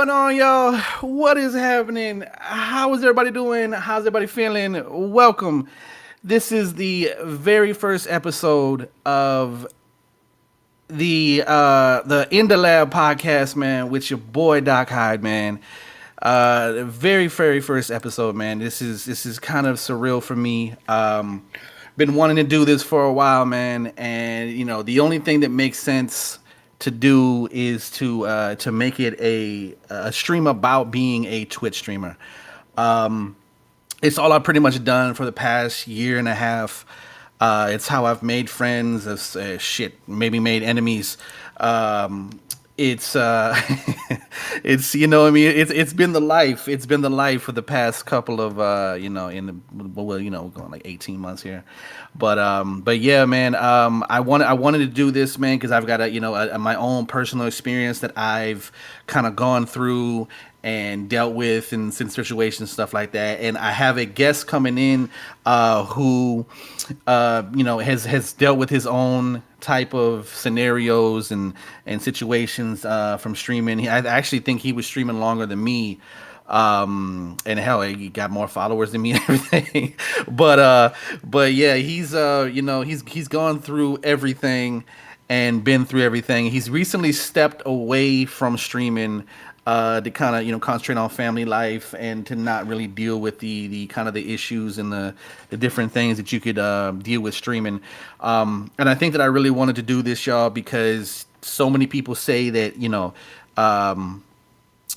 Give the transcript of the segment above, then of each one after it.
going on, y'all? What is happening? How is everybody doing? How's everybody feeling? Welcome. This is the very first episode of the In the Lab podcast, man, with your boy Doc Hyde, man. The very first episode, man. This is kind of surreal for me. Been wanting to do this for a while, man, and the only thing that makes sense to do is to make it a stream about being a Twitch streamer. It's all I've pretty much done for the past year and a half. It's how I've made friends, shit, maybe made enemies. It's it's what I mean. It's been the life. It's been the life for the past couple of going like 18 months here, but yeah, man. I wanted to do this, man, because I've got my own personal experience that I've kind of gone through and dealt with in situations, stuff like that. And I have a guest coming in who has dealt with his own type of scenarios and situations from streaming. I actually think he was streaming longer than me. And hell, he got more followers than me and everything. But yeah, he's gone through everything and been through everything. He's recently stepped away from streaming to kind of concentrate on family life and to not really deal with the kind of the issues and the different things that you could deal with streaming. And I think that I really wanted to do this, y'all, because so many people say that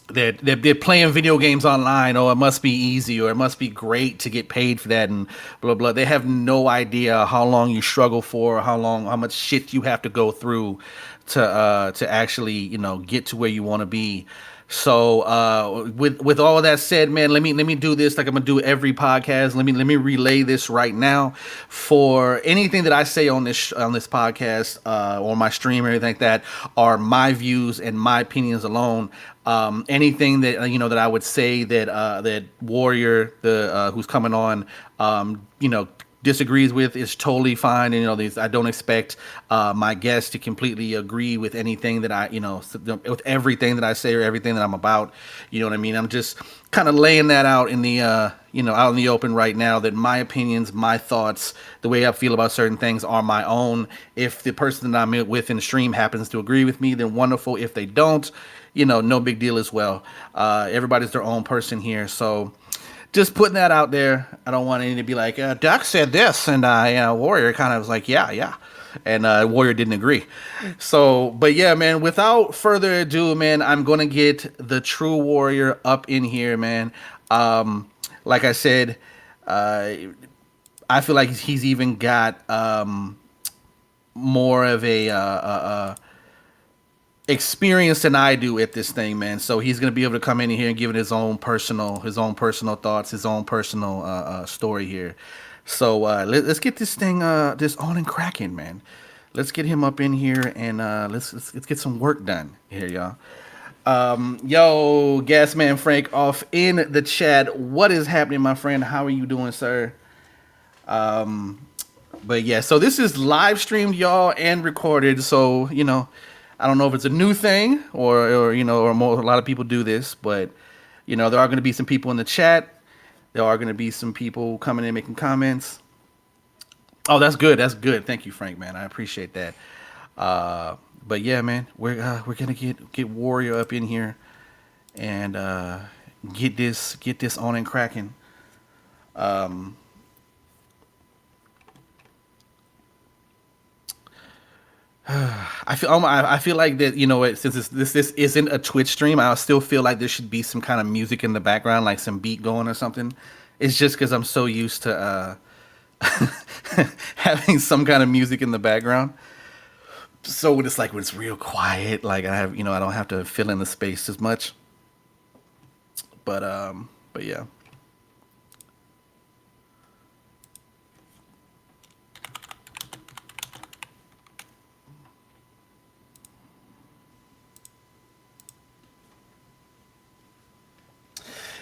they're playing video games online, or it must be easy, or it must be great to get paid for that, and blah blah. They have no idea how long you struggle for, how much shit you have to go through to actually get to where you want to be. So with all of that said, man, let me do this like I'm gonna do every podcast. Let me relay this right now. For anything that I say on this podcast or my stream or anything like that are my views and my opinions alone. Anything that that I would say that Warrior, the who's coming on, disagrees with is totally fine. And I don't expect my guests to completely agree with anything that with everything that I say or everything that I'm about. You know what I mean? I'm just kind of laying that out in the out in the open right now, that my opinions, my thoughts, the way I feel about certain things are my own. If the person that I'm with in the stream happens to agree with me, then wonderful. If they don't, no big deal as well. Everybody's their own person here, so just putting that out there. I don't want any to be like, Doc said this, and Warrior kind of was like, yeah, and Warrior didn't agree. So, but yeah, man, without further ado, man, I'm gonna get the true Warrior up in here, man. Like I said, I feel like he's even got more of a experience than I do at this thing, man. So he's gonna be able to come in here and give it his own personal thoughts, his own personal story here. So let's get this thing this on and cracking, man. Let's get him up in here and let's get some work done here, y'all. Yo, Gasman Frank off in the chat. What is happening, my friend? How are you doing, sir? But yeah, so this is live streamed, y'all, and recorded. So I don't know if it's a new thing or a lot of people do this, but there are going to be some people in the chat. There are going to be some people coming in making comments. Oh, that's good. That's good. Thank you, Frank, man. I appreciate that. But yeah, man, we're gonna get Warrior up in here and get this on and cracking. I feel like that since this isn't a Twitch stream, I still feel like there should be some kind of music in the background, like some beat going or something. It's just because I'm so used to having some kind of music in the background. So when it's real quiet, like I don't have to fill in the space as much. But yeah.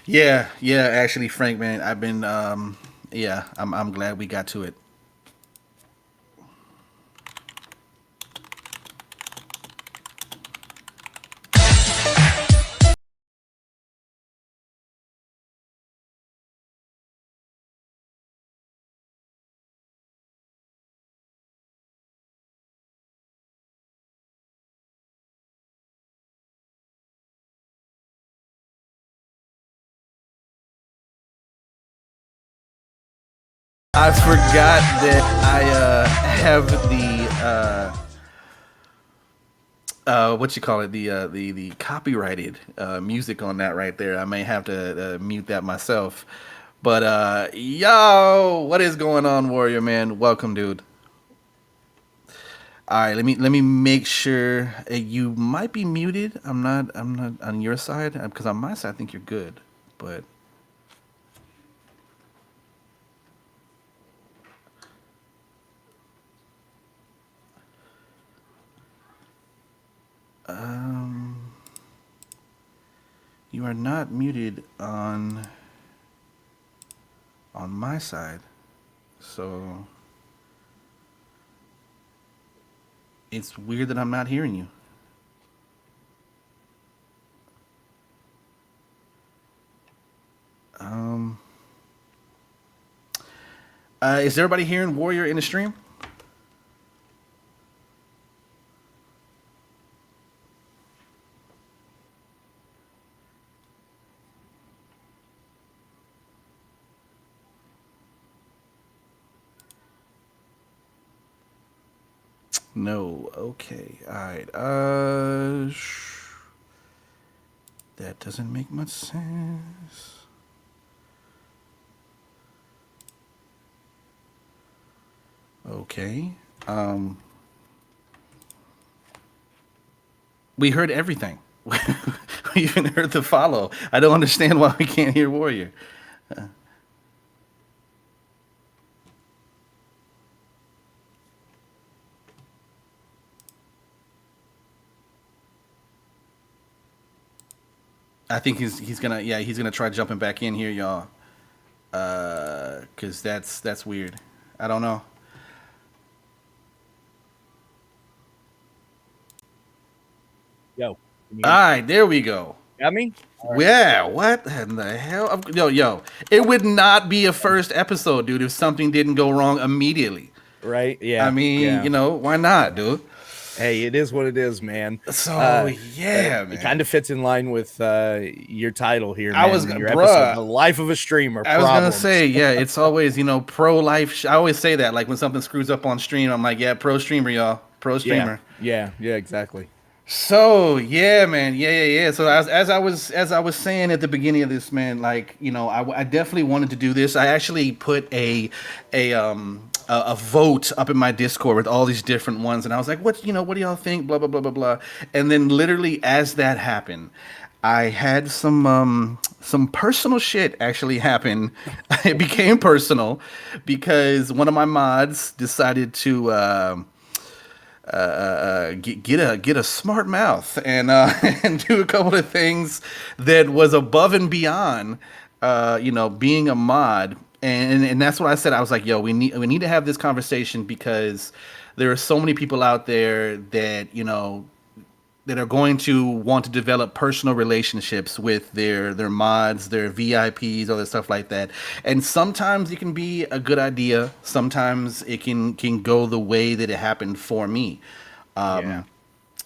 Yeah, actually, Frank, man, I've been, yeah, I'm glad we got to it. I forgot that I have the what you call it, the copyrighted music on that right there. I may have to mute that myself. But yo, what is going on, Warrior Man? Welcome, dude. All right, let me make sure you might be muted. I'm not on your side because on my side I think you're good. But um, you are not muted on my side. So it's weird that I'm not hearing you. Um, is everybody hearing Warrior in the stream? No. Okay. All right. That doesn't make much sense. Okay. Um, we heard everything. We even heard the follow. I don't understand why we can't hear Warrior. I think he's gonna he's gonna try jumping back in here, y'all. Cause that's weird. I don't know. Yo, can All you right, there we go. got me? All right. Yeah, what in the hell? Yo, it would not be a first episode, dude, if something didn't go wrong immediately. Right? I Yeah. mean, Yeah. why not, dude? Hey, it is what it is, man. So But yeah, it kind man. of fits in line with your title here, I was, man. Your episode, bruh. The Life of a Streamer I was gonna Problems. say, yeah, it's always pro life. I always say that, like when something screws up on stream, I'm like, yeah, pro streamer, y'all, pro Yeah. streamer. Yeah. Yeah, exactly. So yeah, man, yeah. So as I was saying at the beginning of this, man, like I definitely wanted to do this. I actually put a vote up in my Discord with all these different ones, and I was like, what do y'all think? Blah blah blah blah blah. And then literally as that happened, I had some personal shit actually happen. It became personal because one of my mods decided to. Get a smart mouth and and do a couple of things that was above and beyond being a mod, and that's what I said. I was like, yo, we need to have this conversation because there are so many people out there that that are going to want to develop personal relationships with their mods, their VIPs, all that stuff like that. And sometimes it can be a good idea. Sometimes it can go the way that it happened for me. Yeah.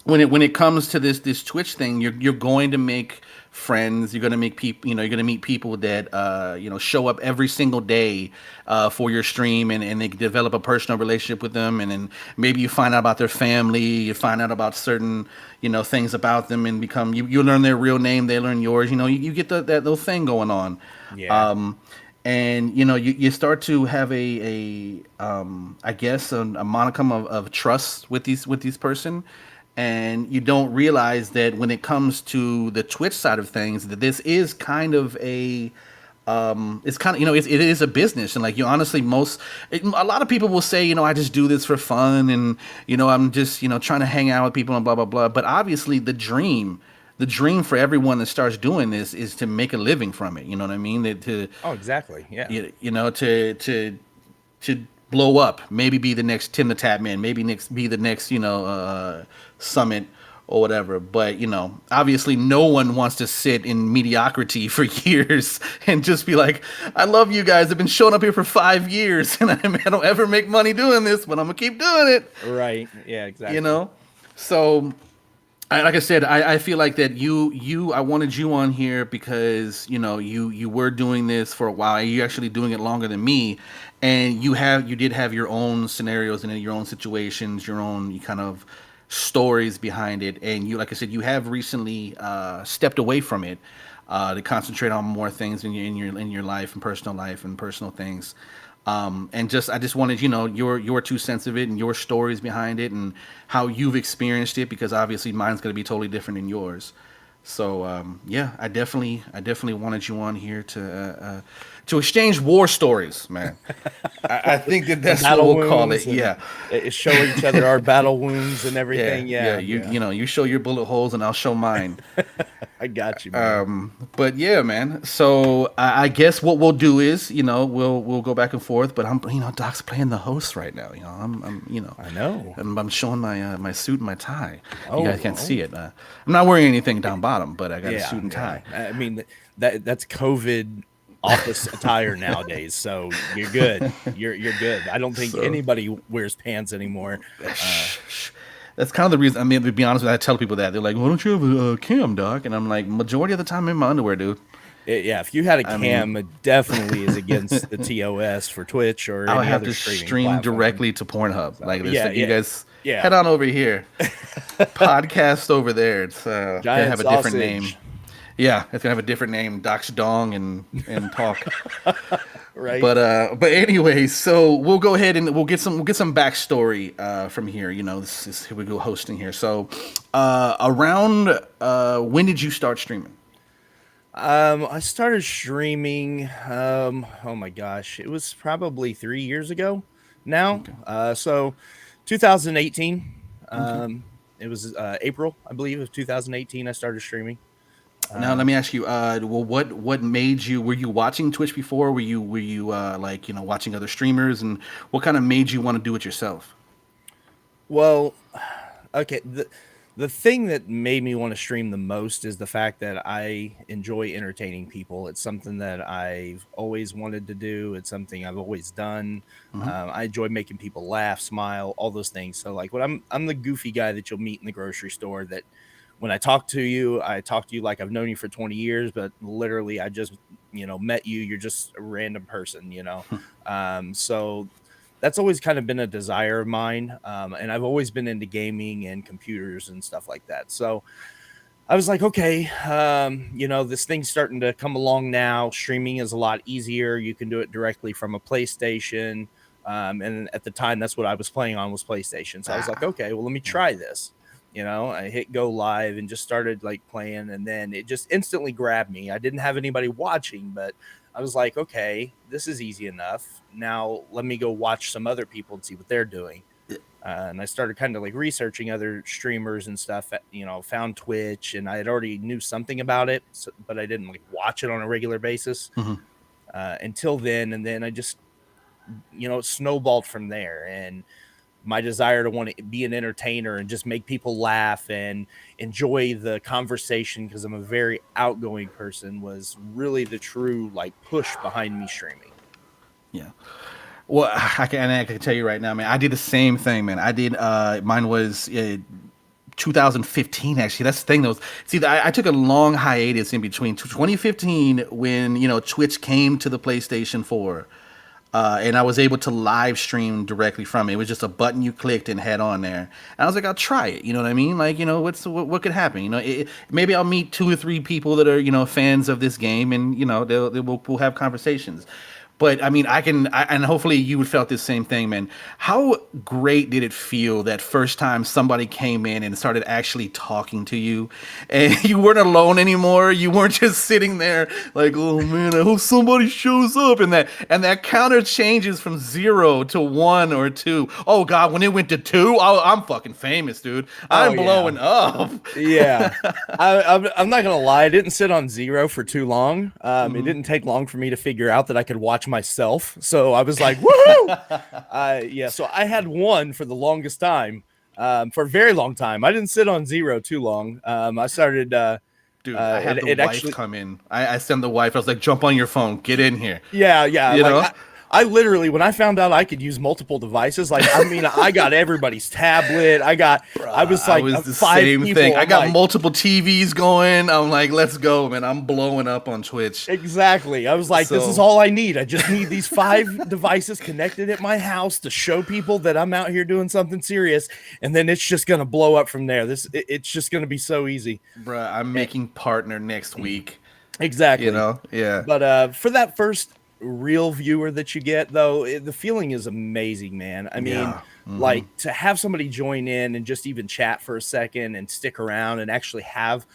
When it comes to this Twitch thing, you're going to make friends. You're going to make people. You're going to meet people that show up every single day for your stream, and they develop a personal relationship with them. And then maybe you find out about their family. You find out about certain things about them, and become you learn their real name. They learn yours. You get that little thing going on. Yeah. And you start to have a I guess a monicum of trust with these person, and you don't realize that when it comes to the Twitch side of things, that this is kind of it's kind of it is a business. And like you honestly a lot of people will say I just do this for fun, and I'm just trying to hang out with people and blah blah blah. But obviously the dream for everyone that starts doing this is to make a living from it. You know what I mean? To Oh, exactly. Yeah. to blow up, maybe be the next Tim the Tap Man, maybe next be the next Summit or whatever. But obviously, no one wants to sit in mediocrity for years and just be like, "I love you guys. I've been showing up here for 5 years, and I don't ever make money doing this, but I'm gonna keep doing it." Right. Yeah, You exactly. know, so Like I said, I feel like that I wanted you on here because you were doing this for a while. You're actually doing it longer than me, and you did have your own scenarios and your own situations, your own kind of stories behind it. And you, like I said, you have recently stepped away from it to concentrate on more things in your life and personal things. And I just wanted your 2 cents of it and your stories behind it and how you've experienced it, because obviously mine's going to be totally different than yours. So yeah, I definitely wanted you on here to exchange war stories, man. I think that The that's what battle we'll call wounds it. and Yeah, show each other our battle wounds and yeah, everything. yeah. Yeah, You yeah. you know you show your bullet holes and I'll show mine. I got you, man. But yeah, man. So I guess what we'll do is, we'll go back and forth. But Doc's playing the host right now. I know. I'm showing my suit and my tie. You Oh, guys can't oh, see it. I'm not wearing anything down bottom, but I got a yeah, suit and yeah. tie. I mean, that's COVID office attire nowadays, so you're good. You're good. I don't think So anybody wears pants anymore. that's kind of the reason. I mean, to be honest with you, I tell people that they're like, "Why don't you have a cam, Doc?" And I'm like, majority of the time I'm in my underwear, dude. Yeah, if you had a I mean, cam, it definitely is against the TOS for Twitch or I'll any have other to streaming stream platform. directly to Pornhub. So Like this, yeah, like you yeah, guys head yeah. on over here, podcast over there. It's gonna Giant have a different name. sausage, Yeah, it's gonna have a different name, Doc's Dong and talk. right? But anyway, so we'll go ahead and we'll get some backstory from here. This is here we go hosting here. So around when did you start streaming? I started streaming. Oh my gosh, it was probably 3 years ago now. Okay. So 2018. Okay. It was April, I believe, of 2018. I started streaming. Now let Um, me ask you. Well, what made you? Were you watching Twitch before? Were you like watching other streamers, and what kind of made you want to do it yourself? well, okay. The thing that made me want to stream the most is the fact that I enjoy entertaining people. It's something that I've always wanted to do. It's something I've always done. Hmm. I enjoy making people laugh, smile, all those things. So like when I'm the goofy guy that you'll meet in the grocery store that when I talk to you like I've known you for 20 years, but literally I just, met you. You're just a random person. So that's always kind of been a desire of mine. And I've always been into gaming and computers and stuff like that. So I was like, okay, this thing's starting to come along now. Streaming is a lot easier. You can do it directly from a PlayStation. And at the time, that's what I was playing on was PlayStation. So I was like, Ah, okay, well, let me try this. I hit go live and just started like playing, and then it just instantly grabbed me. I didn't have anybody watching, but I was like, okay, this is easy enough. Now let me go watch some other people and see what they're doing. And I started kind of like researching other streamers and stuff. Found Twitch, and I had already knew something about it, but I didn't like watch it on a regular basis mhm. until then. And then I just, it snowballed from there. And my desire to want to be an entertainer and just make people laugh and enjoy the conversation because I'm a very outgoing person was really the true like push behind me streaming. Yeah. Well, I can tell you right now, man. I did the same thing, man. I did. Mine was 2015. Actually, that's the thing. Though, see, I took a long hiatus in between 2015 when Twitch came to the PlayStation 4. And I was able to live stream directly from it. It was just a button you clicked and had on there. And I was like, I'll try it. You know what I mean? Like, what could happen? Maybe I'll meet 2 or 3 people that are fans of this game, and we'll have conversations. But I mean, and hopefully you would felt this same thing, man. How great did it feel that first time somebody came in and started actually talking to you, and you weren't alone anymore? You weren't just sitting there like, oh man, I hope somebody shows up, and that counter changes from 0 to 1 or 2. Oh god, when it went to 2, I'm fucking famous, dude. Oh I'm yeah. blowing up. Yeah, I'm not gonna lie. I didn't sit on 0 for too long. It didn't take long for me to figure out that I could watch myself. So I was like, woohoo! Yeah. So I had 1 for the longest time, for a very long time. I didn't sit on 0 too long. I started. Dude, I had the It wife actually, come in. I sent the wife. I was like, jump on your phone, get in here. yeah, yeah. You Like know? I literally, when I found out I could use multiple devices, like, I mean, I got everybody's tablet. I was I like was the five same thing. people. I I'm got like, multiple TVs going. I'm like, let's go, man. I'm blowing up on Twitch. exactly. I was like, this is So, all I need. I just need these 5 devices connected at my house to show people that I'm out here doing something serious. And then it's just going to blow up from there. It's just going to be so easy. bruh, I'm Eh, making partner next week. You exactly. know? Yeah. But for that first real viewer that you get, though, the feeling is amazing, man. I mean, Yeah. Hmm. like to have somebody join in and just even chat for a second and stick around and actually have,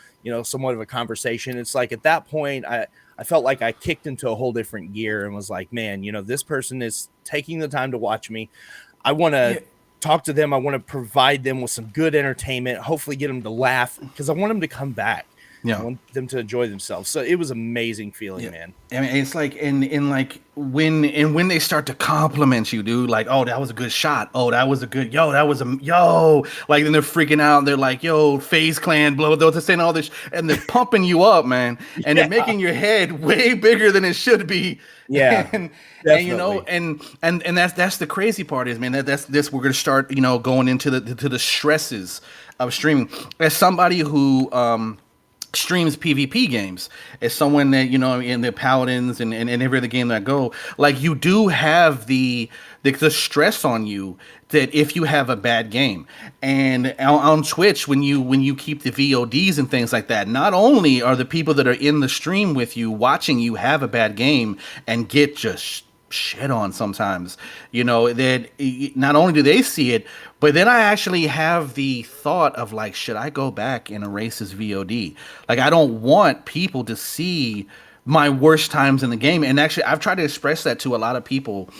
somewhat of a conversation. It's like at that point, I felt like I kicked into a whole different gear and was like, man, this person is taking the time to watch me. I want Yeah. to talk to them. I want to provide them with some good entertainment, hopefully get them to laugh because I want them to come back. I Yeah. want them to enjoy themselves. So it was amazing feeling, Yeah. man. I mean, it's like in like when they start to compliment you, dude, like, oh, that was a good shot. Oh, that was a good that was a like then they're freaking out and they're like, yo, FaZe Clan, blah, they're saying all this and they're pumping you up, man. And they're Yeah. making your head way bigger than it should be. Yeah, And you know, definitely. and that's the crazy part is, man, that's this we're gonna start, going into the stresses of streaming. As somebody who streams PvP games, as someone that in the paladins and every other game that I go, like you do have the stress on you that if you have a bad game. And on Twitch, when you keep the VODs and things like that, not only are the people that are in the stream with you watching you have a bad game and get just shit on sometimes, that not only do they see it, but then I actually have the thought of like, should I go back and erase this VOD? Like, I don't want people to see my worst times in the game. And actually, I've tried to express that to a lot of people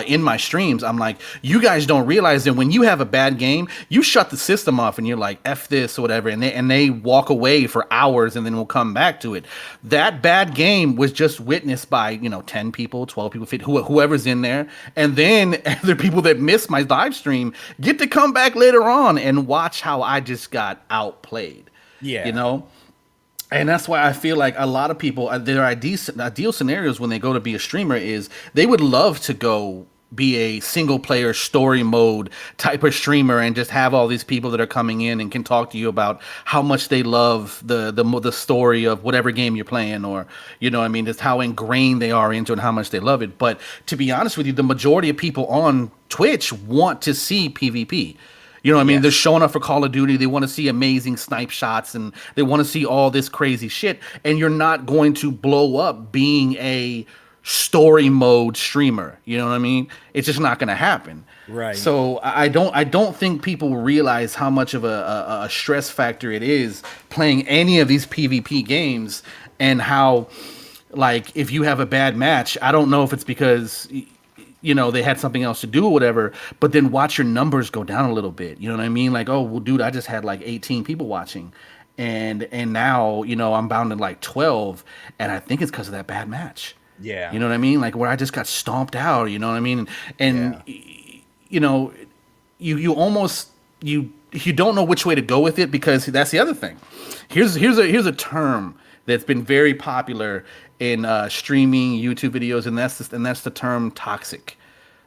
in my streams. I'm like, you guys don't realize that when you have a bad game, you shut the system off and you're like, F this or whatever. And they walk away for hours and then we'll come back to it. That bad game was just witnessed by, 10 people, 12 people, 50, whoever's in there. And then other people that miss my live stream get to come back later on and watch how I just got outplayed, you Yeah. know? And that's why I feel like a lot of people, their ideal scenarios when they go to be a streamer is they would love to go be a single player story mode type of streamer and just have all these people that are coming in and can talk to you about how much they love the story of whatever game you're playing, or what I mean, just how ingrained they are into it and how much they love it. But to be honest with you, the majority of people on Twitch want to see PvP. You know what I mean? They're Yes. showing up for Call of Duty. They want to see amazing snipe shots and they want to see all this crazy shit. And you're not going to blow up being a story mode streamer. You know what I mean? It's just not going to happen. Right. So I don't think people realize how much of a stress factor it is playing any of these PvP games, and how, like, if you have a bad match, I don't know if it's because they had something else to do or whatever, but then watch your numbers go down a little bit. You know what I mean? Like, oh, well, dude, I just had like 18 people watching, and now I'm bound to like 12, and I think it's because of that bad match. Yeah. You know what I mean? Like where I just got stomped out. You know what I mean? And Yeah. you know, you almost you don't know which way to go with it, because that's the other thing. Here's a term that's been very popular in streaming YouTube videos, and that's the term toxic,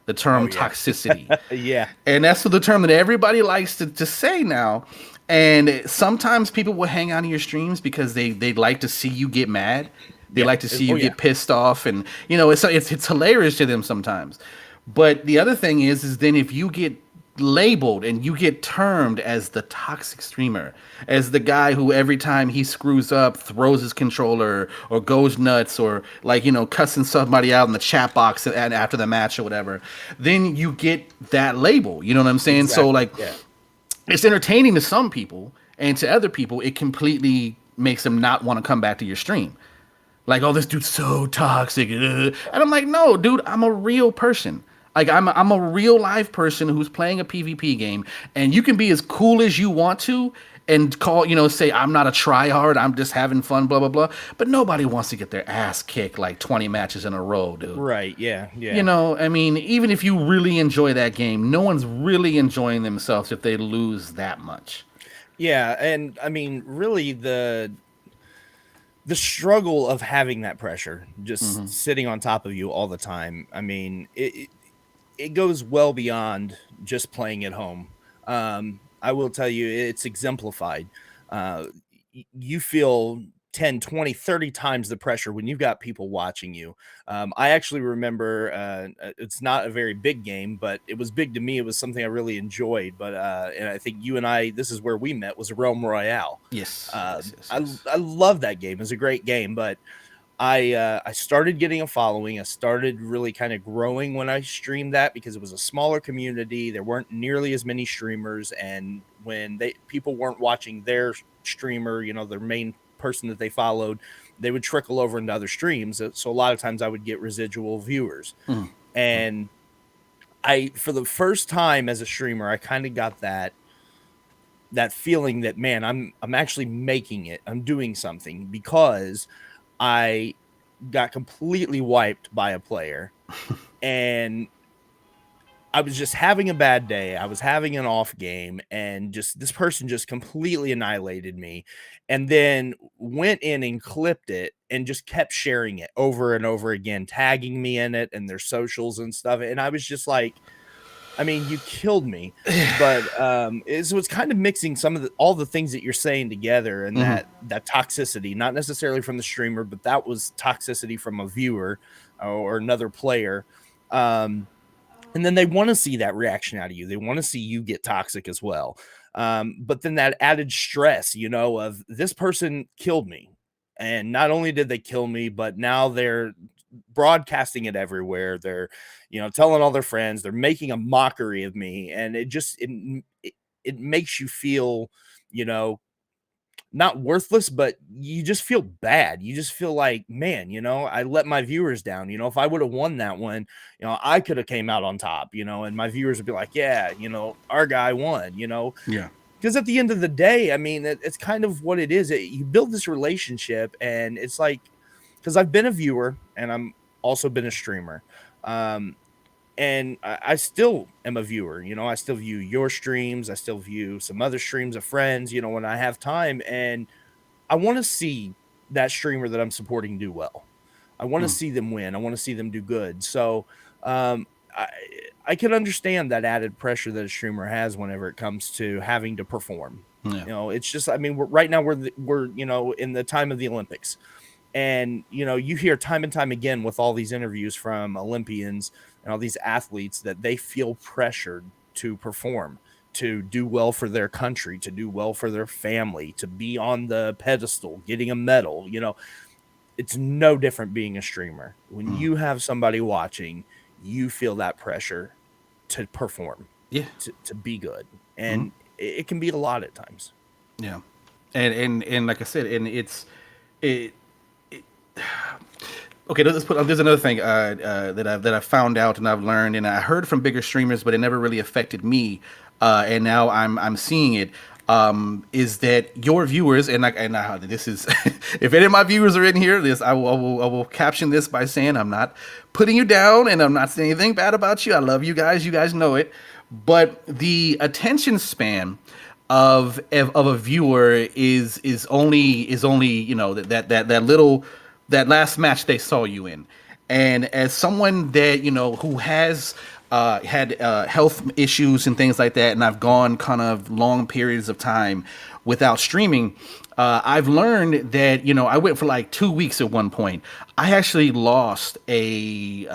the Oh term yeah. toxicity, Yeah. and that's the term that everybody likes to say now. And sometimes people will hang out in your streams because they like to see you get mad. They Yeah. like to see Oh you yeah. get pissed off, and it's hilarious to them sometimes. But the other thing is then if you get labeled and you get termed as the toxic streamer, as the guy who every time he screws up throws his controller or goes nuts, or like cussing somebody out in the chat box and after the match or whatever, then you get that label. You know what I'm saying? So Exactly. like, Yeah. it's entertaining to some people, and to other people it completely makes them not want to come back to your stream. Like, oh, this dude's so toxic, and I'm like, no, dude, I'm a real person. Like, I'm a real live person who's playing a PvP game, and you can be as cool as you want to and say I'm not a tryhard, I'm just having fun, blah blah blah. But nobody wants to get their ass kicked like 20 matches in a row, dude. Right. Yeah. Yeah. I mean, even if you really enjoy that game, no one's really enjoying themselves if they lose that much. Yeah. And I mean, really, the struggle of having that pressure just Mm-hmm. sitting on top of you all the time. I mean, it goes well beyond just playing at home. I will tell you, it's exemplified. Uh, you feel 10, 20, 30 times the pressure when you've got people watching you. I actually remember it's not a very big game, but it was big to me. It was something I really enjoyed. But and I think you and I, this is where we met, was Realm Royale. Yes, Uh, yes, yes, I yes. I love that game. It's a great game, but I started getting a following. I started really kind of growing when I streamed that because it was a smaller community. There weren't nearly as many streamers, and when they people weren't watching their streamer, their main person that they followed, they would trickle over into other streams. So a lot of times I would get residual viewers, Mm-hmm. and I for the first time as a streamer, I kind of got that feeling that, man, I'm actually making it. I'm doing something because I got completely wiped by a player, and I was just having a bad day. I was having an off game, and just this person just completely annihilated me, and then went in and clipped it and just kept sharing it over and over again, tagging me in it and their socials and stuff. And I was just like, I mean, you killed me. But it's kind of mixing some of all the things that you're saying together, and Mm-hmm. that toxicity, not necessarily from the streamer, but that was toxicity from a viewer or another player. Um, and then they want to see that reaction out of you. They want to see you get toxic as well. But then that added stress, of this person killed me. And not only did they kill me, but now they're broadcasting it everywhere. They're, telling all their friends. They're making a mockery of me, and it makes you feel, you know, not worthless, but you just feel bad. You just feel like, man, I let my viewers down. If I would have won that one, I could have came out on top, and my viewers would be like, yeah, our guy won, Yeah. because at the end of the day, I mean, it's kind of what it is. You build this relationship, and it's like, because I've been a viewer and I'm also been a streamer. Um, and I still am a viewer. I still view your streams. I still view some other streams of friends, when I have time. And I want to see that streamer that I'm supporting do well. I want to Mm. see them win. I want to see them do good. So um, I, I can understand that added pressure that a streamer has whenever it comes to having to perform. Yeah. It's just, I mean, right now we're in the time of the Olympics, and you hear time and time again with all these interviews from Olympians and all these athletes that they feel pressured to perform, to do well for their country, to do well for their family, to be on the pedestal, getting a medal. It's no different being a streamer. When Mm. you have somebody watching, you feel that pressure to perform, Yeah. to be good. Mm. And it can be a lot at times. Yeah. And like I said, and it okay. Let's put. There's another thing that I found out and I've learned, and I heard from bigger streamers, but it never really affected me. And now I'm seeing it. Is that your viewers? And this is if any of my viewers are in here, this I will caption this by saying I'm not putting you down, and I'm not saying anything bad about you. I love you guys. You guys know it. But the attention span of a viewer is only that little that last match they saw you in. And as someone that who has had health issues and things like that, and I've gone kind of long periods of time without streaming, I've learned that I went for like 2 weeks at one point. I actually lost a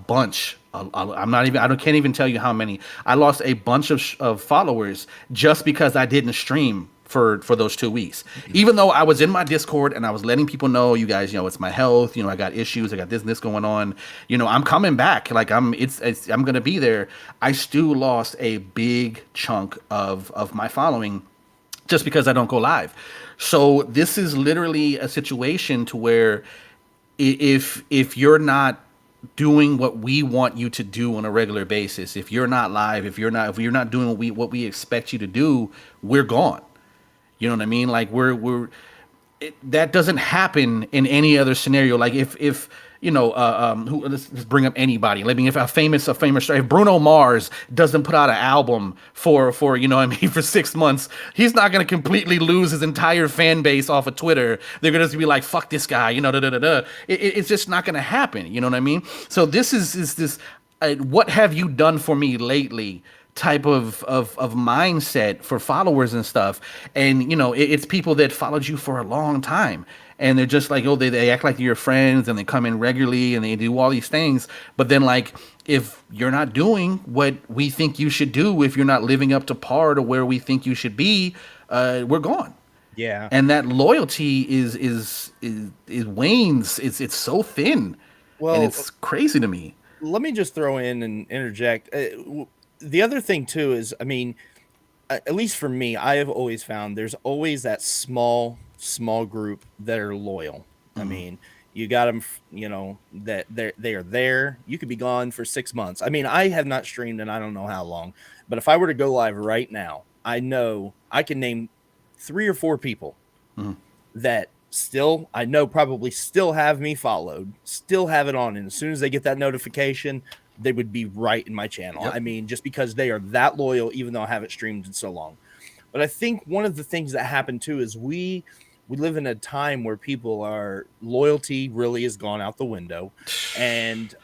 bunch. I'm not even. I can't even tell you how many. I lost a bunch of followers just because I didn't stream for those 2 weeks. Even though I was in my Discord and I was letting people know, you guys, it's my health. I got issues. I got this and this going on. I'm coming back. Like I'm gonna be there. I still lost a big chunk of my following just because I don't go live. So this is literally a situation to where if you're not doing what we want you to do on a regular basis, if you're not live, if you're not doing what we expect you to do, we're gone. You know what I mean? Like that doesn't happen in any other scenario. Like if let's bring up anybody. I mean, if if Bruno Mars doesn't put out an album for for 6 months, he's not gonna completely lose his entire fan base off of Twitter. They're gonna just be like, fuck this guy, da da da da. It's just not gonna happen. You know what I mean? So this is this. What have you done for me lately? Type of mindset for followers and stuff. And it's people that followed you for a long time, and they're just like, oh, they act like you're friends, and they come in regularly, and they do all these things. But then, like, if you're not doing what we think you should do, if you're not living up to par to where we think you should be, we're gone. Yeah. And that loyalty is wanes. It's so thin, and Well, it's crazy to me. let me just throw in and interject. The other thing too is, I mean, at least for me, I have always found there's always that small group that are loyal. I mean, you got them, that they are there. You could be gone for 6 months. I mean, I have not streamed in I don't know how long, but if I were to go live right now, I know I can name 3 or 4 people that still, I know, probably still have me followed, still have it on, and as soon as they get that notification, they would be right in my channel. Yep. I mean, just because they are that loyal, even though I haven't streamed in so long. But I think one of the things that happened too is we live in a time where people are loyalty really has gone out the window, and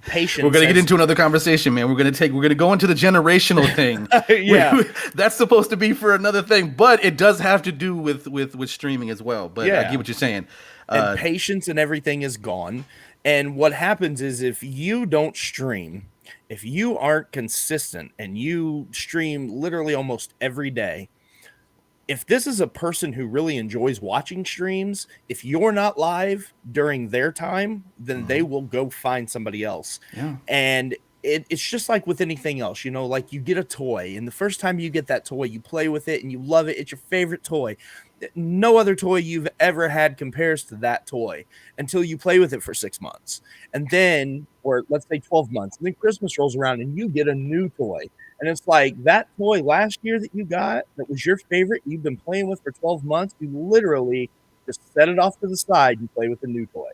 patience. We're gonna get into another conversation, man. We're gonna go into the generational thing. Yeah. That's supposed to be for another thing, but it does have to do with streaming as well. But I Yeah. get what you're saying. And patience and everything is gone. And what happens is if you don't stream, if you aren't consistent and you stream literally almost every day, if this is a person who really enjoys watching streams, if you're not live during their time, then they will go find somebody else. Yeah. And it's just like with anything else, like you get a toy, and the first time you get that toy, you play with it and you love it. It's your favorite toy. No other toy you've ever had compares to that toy until you play with it for 6 months. And then, or let's say 12 months, and then Christmas rolls around and you get a new toy. And it's like that toy last year that you got that was your favorite, you've been playing with for 12 months, you literally just set it off to the side and play with a new toy.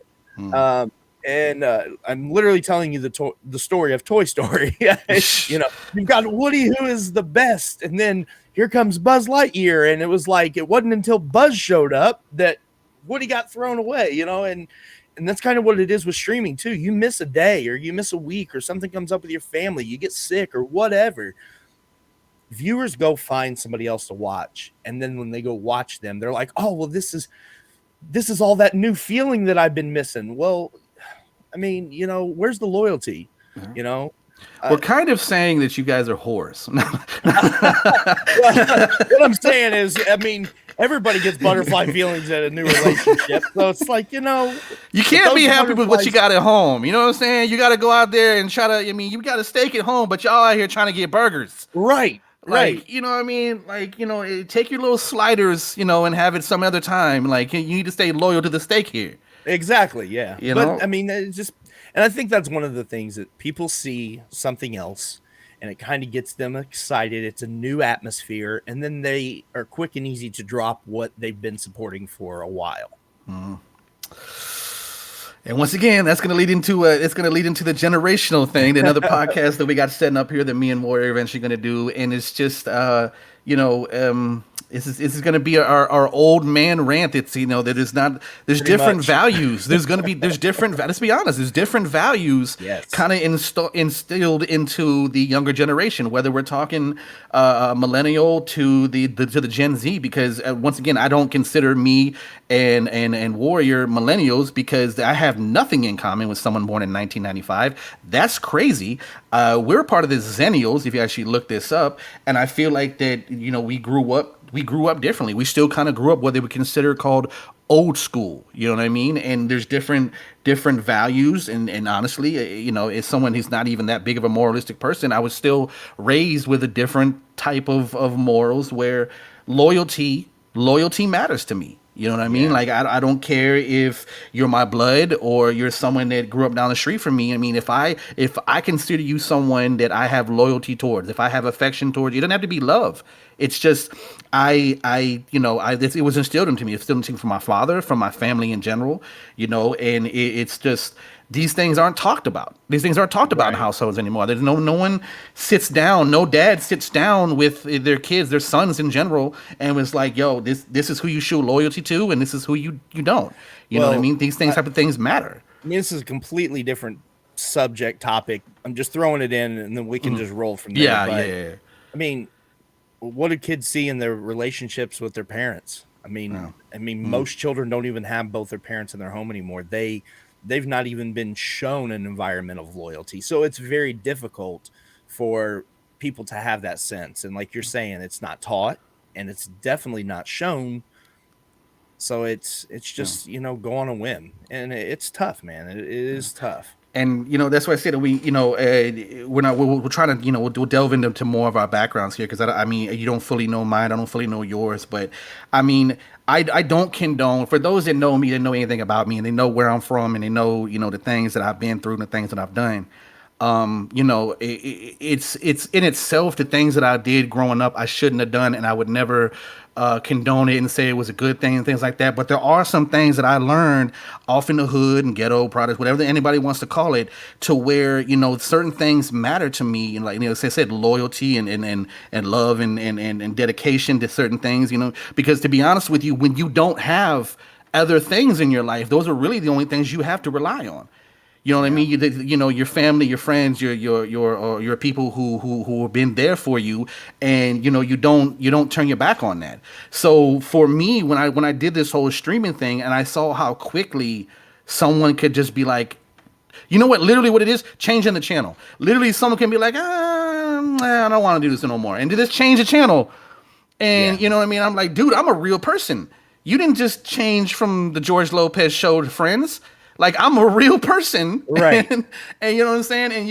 And I'm literally telling you the story of Toy Story. You've got Woody, who is the best, and then here comes Buzz Lightyear, and it was like it wasn't until Buzz showed up that Woody got thrown away. And that's kind of what it is with streaming too. You miss a day, or you miss a week, or something comes up with your family, you get sick, or whatever. Viewers go find somebody else to watch, and then when they go watch them, they're like, "Oh, well, this is all that new feeling that I've been missing." Well, I mean, where's the loyalty? We're kind of saying that you guys are whores. What I'm saying is, I mean, everybody gets butterfly feelings at a new relationship. So it's like, you can't be happy with what you got at home. You know what I'm saying? You got to go out there and try to, you got a steak at home, but y'all out here trying to get burgers. Right. Like, you know what I mean? Like, take your little sliders, and have it some other time. Like, you need to stay loyal to the steak here. Exactly, yeah. But I mean, it's just, and I think that's one of the things that people see something else, and it kind of gets them excited. It's a new atmosphere, and then they are quick and easy to drop what they've been supporting for a while. And once again, that's going to lead into the generational thing, another podcast that we got setting up here that me and Warrior are eventually going to do, and it's just this is going to be our old man rant. It's there's Pretty different much. values. There's different. Let's be honest. There's different values. Yes. Kind of instilled into the younger generation, whether we're talking millennial to the Gen Z. Because once again, I don't consider me and Warrior millennials because I have nothing in common with someone born in 1995. That's crazy. We're part of the Zennials, if you actually look this up, and I feel like that we grew up differently. We still kind of grew up what they would consider called old school. You know what I mean? And there's different values. And honestly, as someone who's not even that big of a moralistic person, I was still raised with a different type of morals where loyalty matters to me. You know what I mean? Yeah. Like, I don't care if you're my blood or you're someone that grew up down the street from me. I mean, if I consider you someone that I have loyalty towards, if I have affection towards, you, it doesn't have to be love. It's just it was instilled into me. It's instilled into me from my father, from my family in general, and it's just these things aren't talked about. These things aren't talked about in Right. households anymore. There's no one sits down, no dad sits down with their kids, their sons in general, and was like, "Yo, this is who you show loyalty to, and this is who you don't." You know what I Well, mean? These things I type of things matter. mean, this is a completely different subject topic. I'm just throwing it in, and then we can just roll from there. Yeah, yeah, But yeah. I mean, what do kids see in their relationships with their parents? Most children don't even have both their parents in their home anymore. They've not even been shown an environment of loyalty. So it's very difficult for people to have that sense. And like you're saying, it's not taught and it's definitely not shown. So it's Yeah. just, go on a whim. And it's tough, man. It is tough. And that's why I said that we're not we're trying to we'll delve into more of our backgrounds here because I mean you don't fully know mine, I don't fully know yours, but I mean I don't condone, for those that know me, that know anything about me, and they know where I'm from, and they know the things that I've been through and the things that I've done. It's in itself the things that I did growing up I shouldn't have done, and I would never condone it and say it was a good thing and things like that. But there are some things that I learned off in the hood and ghetto products, whatever anybody wants to call it, to where certain things matter to me, and like as I said, loyalty and love and dedication to certain things. Because to be honest with you, when you don't have other things in your life, those are really the only things you have to rely on. You know what I Yeah. mean? Your family, your friends, your people who have been there for you, and you don't turn your back on that. So for me, when I did this whole streaming thing, and I saw how quickly someone could just be like, you know what? Literally, what it is, changing the channel. Literally, someone can be like, I don't want to do this no more, and just change the channel. Yeah. And you know what I mean? I'm like, dude, I'm a real person. You didn't just change from the George Lopez show to Friends. Like, I'm a real person. Right. And you know what I'm saying? And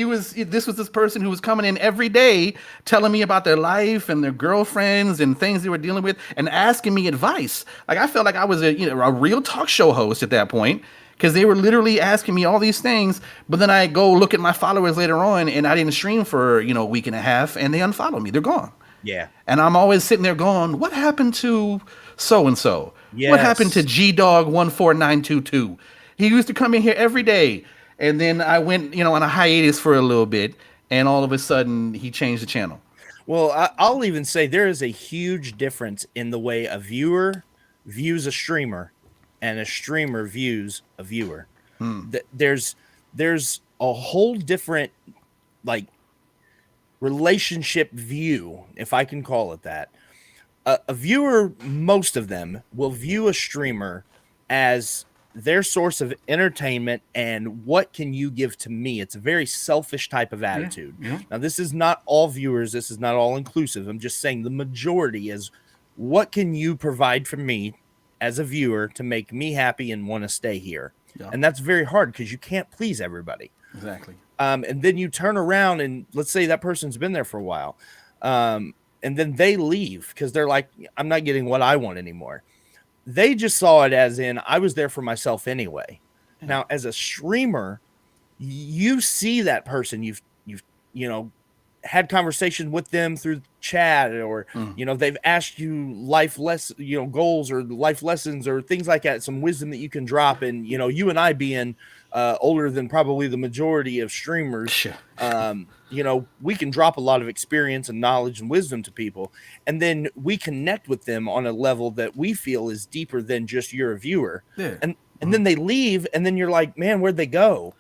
this was this person who was coming in every day telling me about their life and their girlfriends and things they were dealing with and asking me advice. Like, I felt like I was a real talk show host at that point, because they were literally asking me all these things. But then I go look at my followers later on, and I didn't stream for a week and a half, and they unfollow me. They're gone. Yeah. And I'm always sitting there going, what happened to so and so? What happened to Yes. G Dog 14922? He used to come in here every day. And then I went, on a hiatus for a little bit, and all of a sudden he changed the channel. Well, I'll even say there is a huge difference in the way a viewer views a streamer and a streamer views a viewer. There's a whole different, like, relationship view, if I can call it that. A viewer, most of them will view a streamer as their source of entertainment and what can you give to me. It's a very selfish type of Yeah, attitude. yeah, Now, this is not all viewers, this is not all inclusive. I'm just saying the majority is, what can you provide for me as a viewer to make me happy and want to stay here? yeah, And that's very hard because you can't please everybody. exactly. And then you turn around and let's say that person's been there for a while. And then they leave because they're like, I'm not getting what I want anymore. They just saw it as in, I was there for myself anyway. Yeah, Now, as a streamer, you see that person, you've had conversation with them through chat, or they've asked you goals or life lessons or things like that, some wisdom that you can drop. And you and I being older than probably the majority of streamers, sure. we can drop a lot of experience and knowledge and wisdom to people, and then we connect with them on a level that we feel is deeper than just you're a viewer. Yeah. And then they leave, and then you're like, man, where'd they go?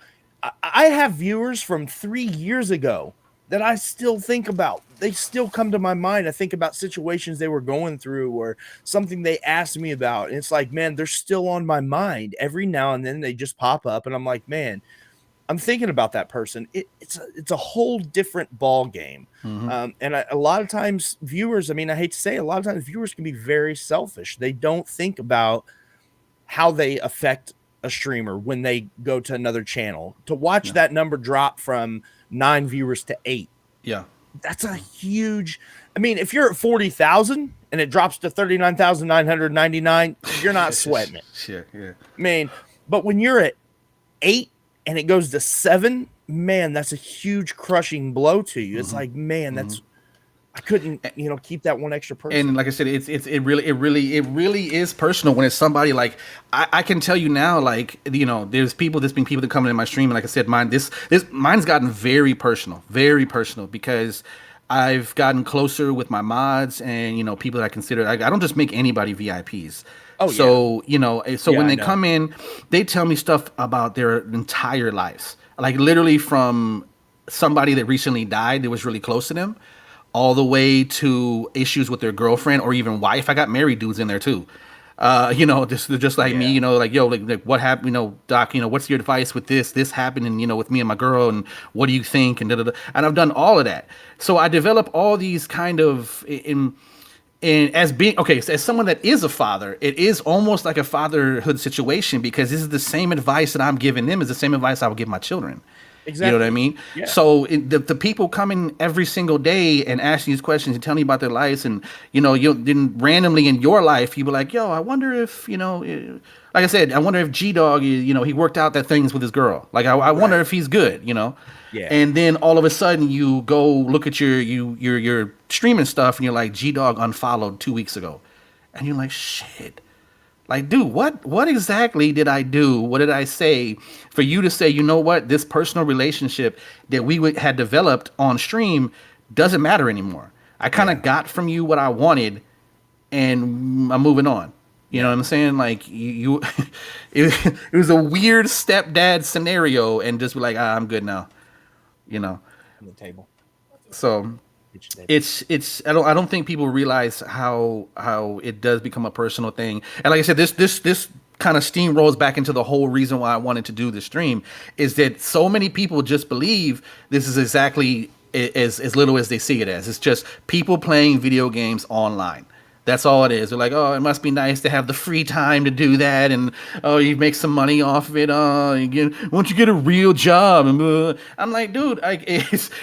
I have viewers from 3 years ago that I still think about. They still come to my mind. I think about situations they were going through or something they asked me about. And it's like, man, they're still on my mind. Every now and then they just pop up, and I'm like, man, I'm thinking about that person. It's a whole different ball game. A lot of times viewers, I mean, I hate to say it, a lot of times viewers can be very selfish. They don't think about how they affect a streamer when they go to another channel. To watch Yeah. that number drop from 9 viewers to 8, Yeah. that's a huge. I mean, if you're at 40,000 and it drops to 39,999, you're not sweating it. Sure. Yeah. I mean, but when you're at 8 and it goes to 7, man, that's a huge crushing blow to you. It's like, man, I couldn't, keep that one extra And person. like I said, it really is personal when it's somebody like I can tell you now, like there's been people that come in my stream, and like I said, mine's gotten very personal because I've gotten closer with my mods and people that I consider. I don't just make anybody VIPs. Oh yeah, So yeah, when I they know. come in, they tell me stuff about their entire lives, like literally from somebody that recently died that was really close to them, all the way to issues with their girlfriend or even wife. I got married dudes in there too. Just like me, Yeah, like yo, like what happened, doc, what's your advice with this? This happened, and with me and my girl, and what do you think? And da, da, da. And I've done all of that. So I develop all these kind of in as being okay, so as someone that is a father, it is almost like a fatherhood situation because this is the same advice that I'm giving them is the same advice I would give my children. You know what I exactly. mean? Yeah, So the people coming every single day and asking these questions and telling you about their lives, and you then randomly in your life you be like, yo, I wonder if like I said, I wonder if G Dog, he worked out that things with his girl. Like I wonder right. if he's good. Yeah, And then all of a sudden you go look at your streaming stuff and you're like, G Dog unfollowed 2 weeks ago, and you're like, shit. Like, dude, what exactly did I do? What did I say for you to say, you know what, this personal relationship that had developed on stream doesn't matter anymore. I kind of yeah, got from you what I wanted, and I'm moving on. You know what yeah. I'm saying? Like it was a weird stepdad scenario, and just be like, I'm good now. You know, On the table, so kitchen table. it's I don't think people realize how it does become a personal thing. And like I said, this kind of steamrolls back into the whole reason why I wanted to do the stream is that so many people just believe this is exactly as little as they see it as. It's just people playing video games online. That's all it is. They're like, oh, it must be nice to have the free time to do that, and oh, you make some money off of it. Oh, won't you get a real job? And I'm like, dude,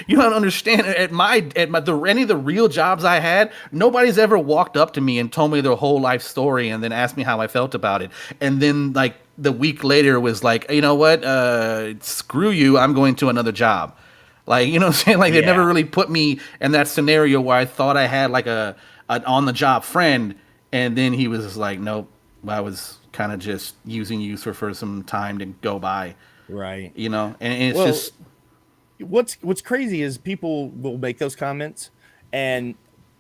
you don't understand. Any of the real jobs I had, nobody's ever walked up to me and told me their whole life story and then asked me how I felt about it, and then like the week later was like, you know what? Screw you. I'm going to another job. Like, what I'm saying? Like, they never Yeah, really put me in that scenario where I thought I had like an on the job friend, and then he was just like, nope, I was kind of just using you for some time to go by, right. and it's Well, just what's crazy is people will make those comments, and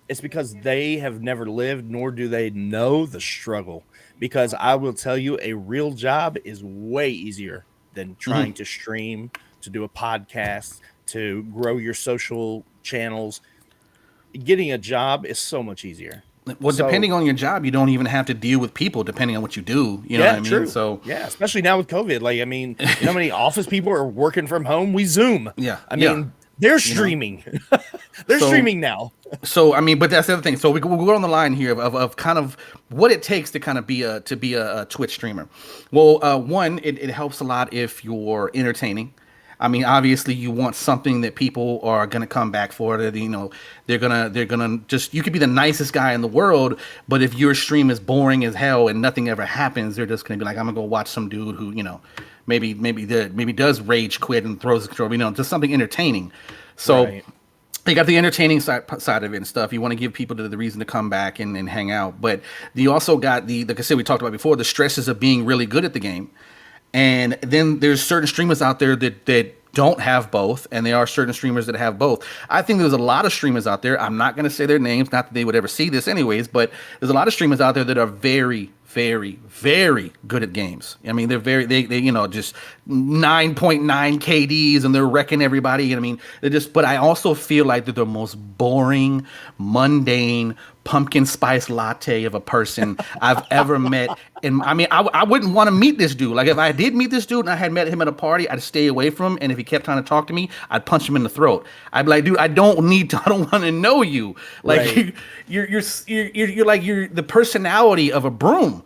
it's because they have never lived, nor do they know the struggle. Because I will tell you, a real job is way easier than trying to stream, to do a podcast, to grow your social channels. Getting a job is so much easier. well, So depending on your job, you don't even have to deal with people depending on what you do. You know what yeah, I mean? true. So Yeah, especially now with COVID. Like, I mean, how many office people are working from home? We Zoom. yeah, I yeah, mean, they're you know. streaming. They're So streaming now. I mean, but that's the other thing. So we'll go on the line here of kind of what it takes to kind of be a Twitch streamer. Well, one, it helps a lot if you're entertaining. I mean, obviously, you want something that people are gonna come back for. That they're gonna just. You could be the nicest guy in the world, but if your stream is boring as hell and nothing ever happens, they're just gonna be like, I'm gonna go watch some dude who maybe does rage quit and throws the control. Just something entertaining. So Right. you got the entertaining side of it and stuff. You want to give people the reason to come back and hang out, but you also got like I said, we talked about before, the stresses of being really good at the game. And then there's certain streamers out there that don't have both, and there are certain streamers that have both. I think there's a lot of streamers out there. I'm not going to say their names, not that they would ever see this anyways, but there's a lot of streamers out there that are very, very, very good at games. I mean, they're they just 9.9 KDs and they're wrecking everybody. I mean, they're just, but I also feel like they're the most boring, mundane, pumpkin spice latte of a person I've ever met. And I mean, I wouldn't want to meet this dude. Like, if I did meet this dude and I had met him at a party, I'd stay away from him. And if he kept trying to talk to me, I'd punch him in the throat. I'd be like, dude, I don't want to know you. Like, Right. you're like, you're the personality of a broom.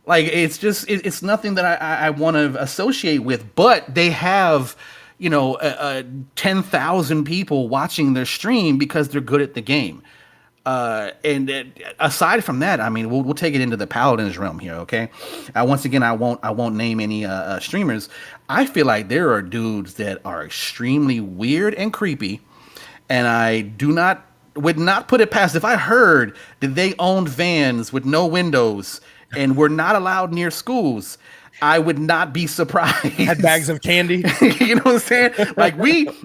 Like, it's just it's nothing that I want to associate with. But they have 10,000 people watching their stream because they're good at the game. And aside from that, I mean, we'll take it into the paladins realm here, okay? Once again, I won't name any streamers. I feel like there are dudes that are extremely weird and creepy, and I do not would not put it past if I heard that they owned vans with no windows and were not allowed near schools. I would not be Had bags surprised. of candy. You know what I'm saying? Like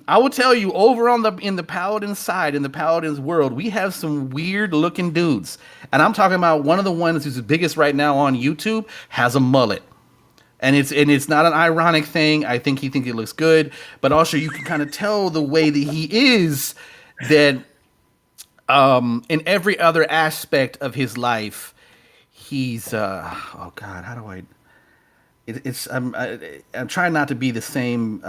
I will tell you, over on the in the Paladin side, in the Paladin's world, we have some weird looking dudes, and I'm talking about one of the ones who's the biggest right now on YouTube has a mullet. And it's not an ironic thing. I think he thinks it looks good, but also you can kind of tell the way that he is that in every other aspect of his life, he's oh god, how do I? It's I'm trying not to be the same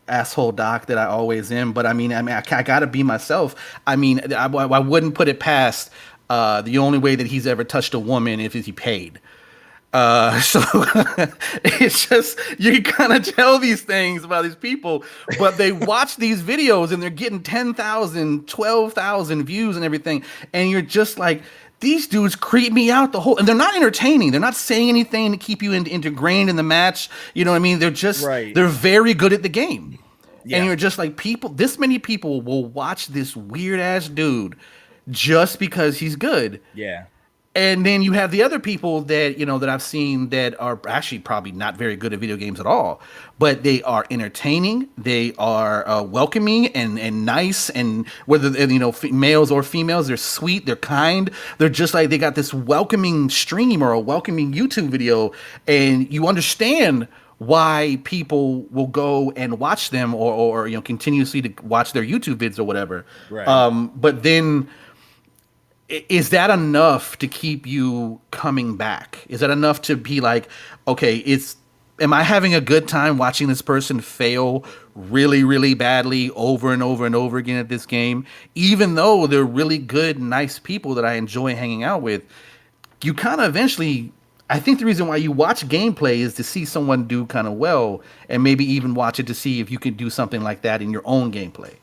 asshole doc that I always am, but I gotta be myself. I wouldn't put it past the only way that he's ever touched a woman if he paid. So it's just you can kind of tell these things about these people, but they watch these videos and they're getting 10,000, 12,000 views and everything, and you're just like, these dudes creep me out the whole, and they're not entertaining. They're not saying anything to keep you ingrained in the match. You know what I mean? Right. They're very good at the game, and Yeah. you're just like, people. This many people will watch this weird ass dude just because he's good. Yeah. And then you have the other people that that I've seen that are actually probably not very good at video games at all, but they are entertaining. They are welcoming and nice, and whether males or females, they're sweet, they're kind. They're just like they got this welcoming stream or a welcoming YouTube video, and you understand why people will go and watch them or continuously to watch their YouTube vids or whatever. Right. But then is that enough to keep you coming back? Is that enough to be like, okay, am I having a good time watching this person fail really, really badly over and over and over again at this game? Even though they're really good, nice people that I enjoy hanging out with, you kind of eventually. I think the reason why you watch gameplay is to see someone do kind of well, and maybe even watch it to see if you can do something like that in your own gameplay.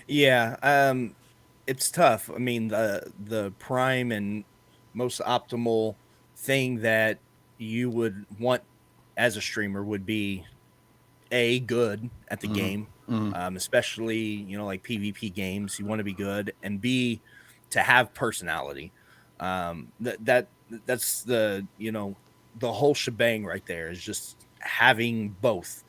Yeah. It's tough. I mean, the prime and most optimal thing that you would want as a streamer would be a good at the game, especially like PvP games. You want to be good, and B, to have personality. That's the whole shebang right there is just having both.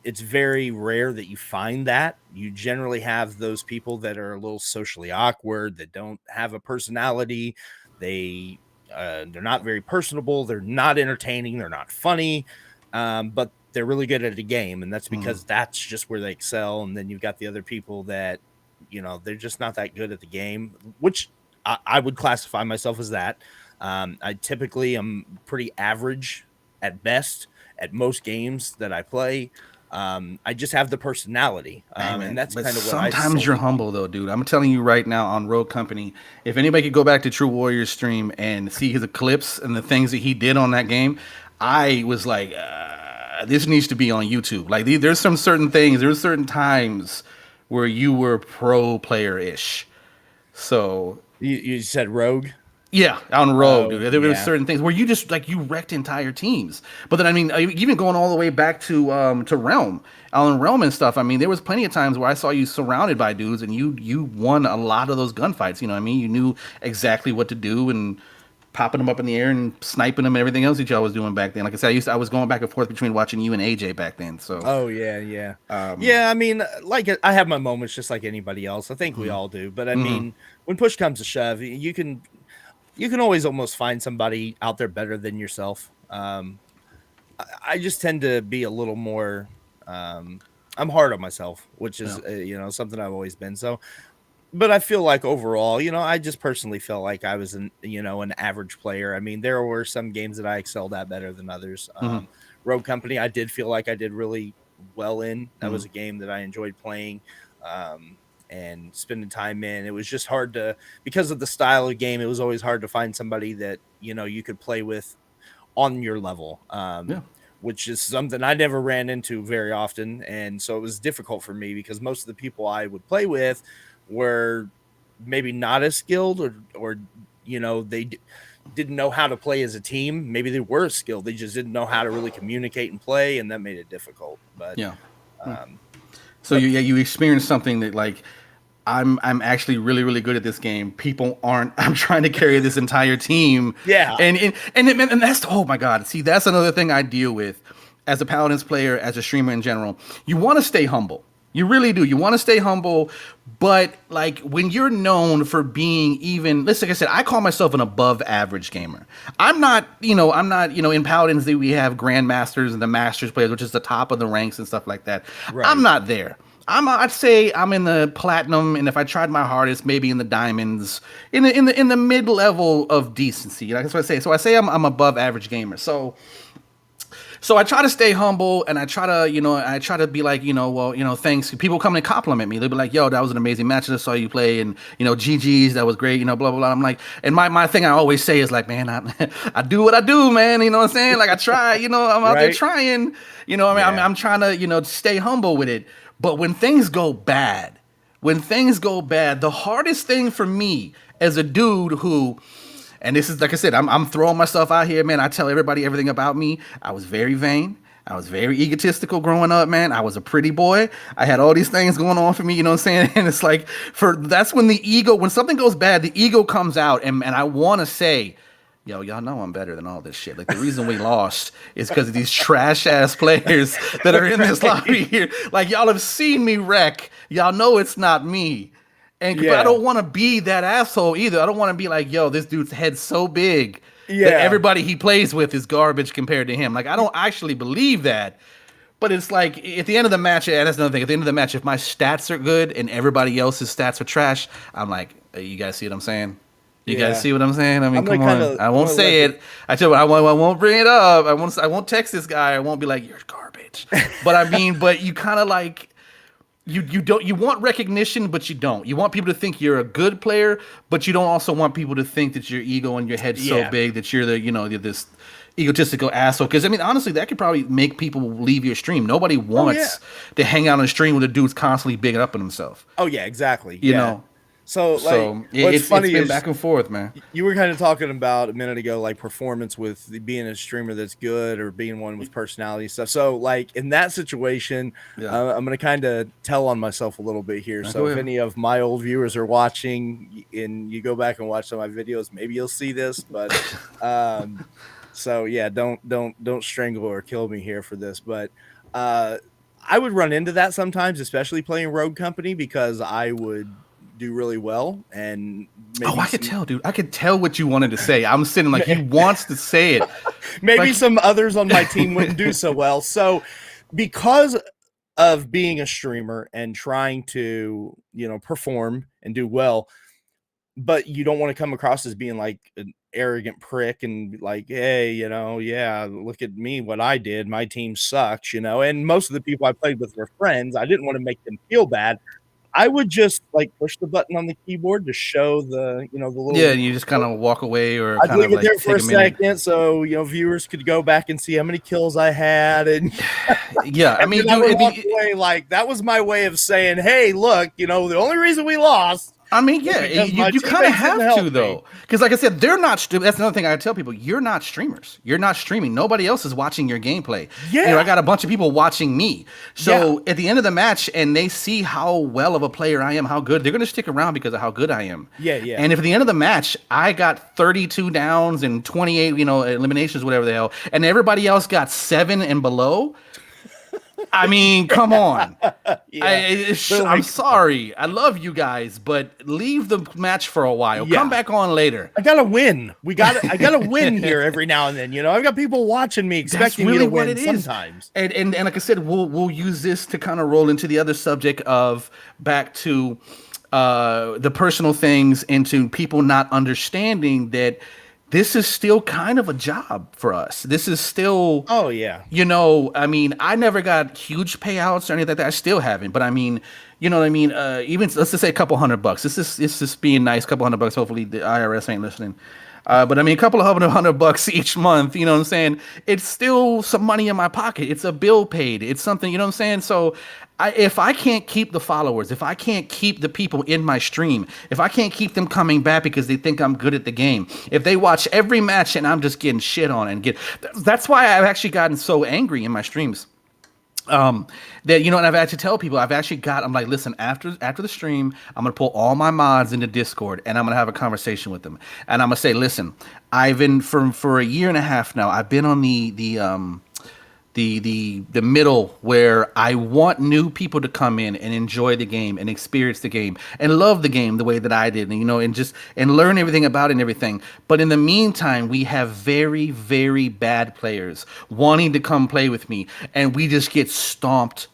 It's very rare that you find that. You generally have those people that are a little socially awkward, that don't have a personality. They're not very personable. They're not entertaining. They're not funny, but they're really good at a game, and that's because that's just where they excel. And then you've got the other people that they're just not that good at the game, which I would classify myself as that. I typically am pretty average at best at most games that I play. I just have the personality, Hey, and man, that's but kind of what I sometimes you're solely want. humble though, dude. I'm telling you right now on Rogue Company, if anybody could go back to True Warrior's stream and see his clips and the things that he did on that game, I was like, this needs to be on YouTube. Like, there's some certain things, there's certain times where you were pro player ish. So You said Rogue. yeah, on Rogue, Oh dude. There were yeah, certain things where you just like you wrecked entire teams. But then even going all the way back to Realm, on Realm and stuff. I mean, there was plenty of times where I saw you surrounded by dudes and you won a lot of those gunfights. You know what I mean? You knew exactly what to do and popping them up in the air and sniping them and everything else that y'all was doing back then. Like I said, I was going back and forth between watching you and AJ back then. So oh yeah, yeah, yeah. I mean, like I have my moments just like anybody else. I think we all do. But I mean, when push comes to shove, you can always almost find somebody out there better than yourself. I just tend to be a little more. I'm hard on myself, which is yeah. something I've always been. So, but I feel like overall, I just personally felt like I was an average player. I mean, there were some games that I excelled at better than others. Rogue Company, I did feel like I did really well in. That was a game that I enjoyed playing. And spending time in. It was just hard to, because of the style of game, it was always hard to find somebody that you could play with on your level, Yeah. which is something I never ran into very often. And so it was difficult for me because most of the people I would play with were maybe not as skilled or they didn't know how to play as a team. Maybe they were skilled. They just didn't know how to really communicate and play. And that made it difficult. But, Yeah. um, So you experienced something that like I'm actually really really good at this game. People aren't. I'm trying to carry this entire team, Yeah. and that's oh my god. See, that's another thing I deal with as a Paladins player, as a streamer in general. You want to stay humble. You really do. You want to stay humble, but like when you're known for being even, listen, like I said, I call myself an above average gamer. I'm not, in Paladins that we have grandmasters and the masters players, which is the top of the ranks and stuff like that. I'm Right. not there. I'd say I'm in the platinum, and if I tried my hardest, maybe in the diamonds, in the mid level of decency. That's what I say. So I say I'm above average gamer. So I try to stay humble, and I try to be like, well, thanks. People come and compliment me. They'll be like, yo, that was an amazing match. I saw you play, and, GG's, that was great, blah, blah, blah. I'm like, and my thing I always say is like, man, I do what I do, man. You know what I'm saying? Like I try, I'm out there Right. trying, what I mean, Yeah. I'm trying to, stay humble with it. But when things go bad, the hardest thing for me as a dude who, and this is like I said, I'm throwing myself out here, man. I tell everybody everything about me. I was very vain. I was very egotistical growing up, man. I was a pretty boy. I had all these things going on for me, you know what I'm saying? And it's like that's when the ego, when something goes bad, the ego comes out, and I want to say, yo, y'all know I'm better than all this shit. Like the reason we lost is because of these trash ass players that are in this lobby here. Like y'all have seen me wreck. Y'all know it's not me. But I Yeah. don't want to be that asshole either. I don't want to be like, yo, this dude's head's so big that Yeah. everybody he plays with is garbage compared to him. Like I don't actually believe that. But it's like at the end of the match, and that's another thing. At the end of the match, if my stats are good and everybody else's stats are trash, I'm like, hey, you guys see what I'm saying? You guys Yeah. see what I'm saying? I mean, I'm gonna come kind on. of I I'm won't gonna let say the it. I tell you, what, I won't bring it up. I won't text this guy. I won't be like, you're garbage. But I mean, but you kind of like you want recognition, but you don't. You want people to think you're a good player, but you don't also want people to think that your ego and your head's so yeah. big that you're this egotistical asshole. Because I mean, honestly, that could probably make people leave your stream. Nobody Oh yeah. wants to hang out on a stream with a dude's constantly bigging up on himself. Oh yeah, exactly. You Yeah. know. So like So what's it's funny been is back and forth, man. you were kind of talking about a minute ago, like performance with being a streamer that's good or being one with personality and stuff. So, like in that situation, Yeah. I'm going to kind of tell on myself a little bit here. Now, So, go if ahead. any of my old viewers are watching and you go back and watch some of my videos, maybe you'll see this. But, so yeah, don't strangle or kill me here for this. But, I would run into that sometimes, especially playing Rogue Company, because I would do really well and Oh, maybe I could some tell, dude. I could tell what you wanted to say. I'm sitting like he wants to say it. maybe Like, some others on my team wouldn't do so well. So because of being a streamer and trying to, perform and do well, but you don't want to come across as being like an arrogant prick and be like, hey, yeah, look at me, what I did. My team sucks, and most of the people I played with were friends. I didn't want to make them feel bad. I would just like push the button on the keyboard to show the yeah, little. and you just kind of walk away or I'd kind leave of it like there for take a a minute. second so viewers could go back and see how many kills I had, and Yeah, I and mean, then I dude, would walk away like that was my way of saying, "Hey, look, the only reason we lost I mean, was yeah, because you, my you kind of teammates didn't have to help me." though, because like I said, they're not. That's another thing I tell people: you're not streamers. You're not streaming. Nobody else is watching your gameplay. I Yeah, got a bunch of people watching me. yeah, So at the end of the match, and they see how well of a player I am, how good they're going to stick around because of how good I am. yeah, yeah, And if at the end of the match I got 32 downs and 28, eliminations, whatever the hell, and everybody else got 7 and below. I mean, come on. yeah. They're I'm like, sorry. I love you guys, but leave the match for a while. Come yeah. back on later. I gotta win. I gotta win here every now and then. I've got people watching me That's expecting me really to what win it is. sometimes. And like I said, we'll use this to kind of roll into the other subject of back to the personal things, into people not understanding that this is still kind of a job for us. This is still, Oh yeah, I mean, I never got huge payouts or anything like that. I still haven't, but I mean, you know what I mean? Even let's just say a couple $100. This is being nice, couple $100. Hopefully the IRS ain't listening. But I mean, a couple of $100 each month, you know what I'm saying? It's still some money in my pocket. It's a bill paid. It's something, you know what I'm saying? So if I can't keep the followers, if I can't keep the people in my stream, if I can't keep them coming back because they think I'm good at the game, if they watch every match and I'm just getting shit on that's why I've actually gotten so angry in my streams. um that, and I've had to tell people, I'm like, listen, after the stream, I'm gonna pull all my mods into Discord and I'm gonna have a conversation with them, and I'm gonna say, listen, I've been for a year and a half now, I've been on the middle where I want new people to come in and enjoy the game and experience the game and love the game the way that I did, and and learn everything about it and everything. But in the meantime, we have very, very bad players wanting to come play with me, and we just get stomped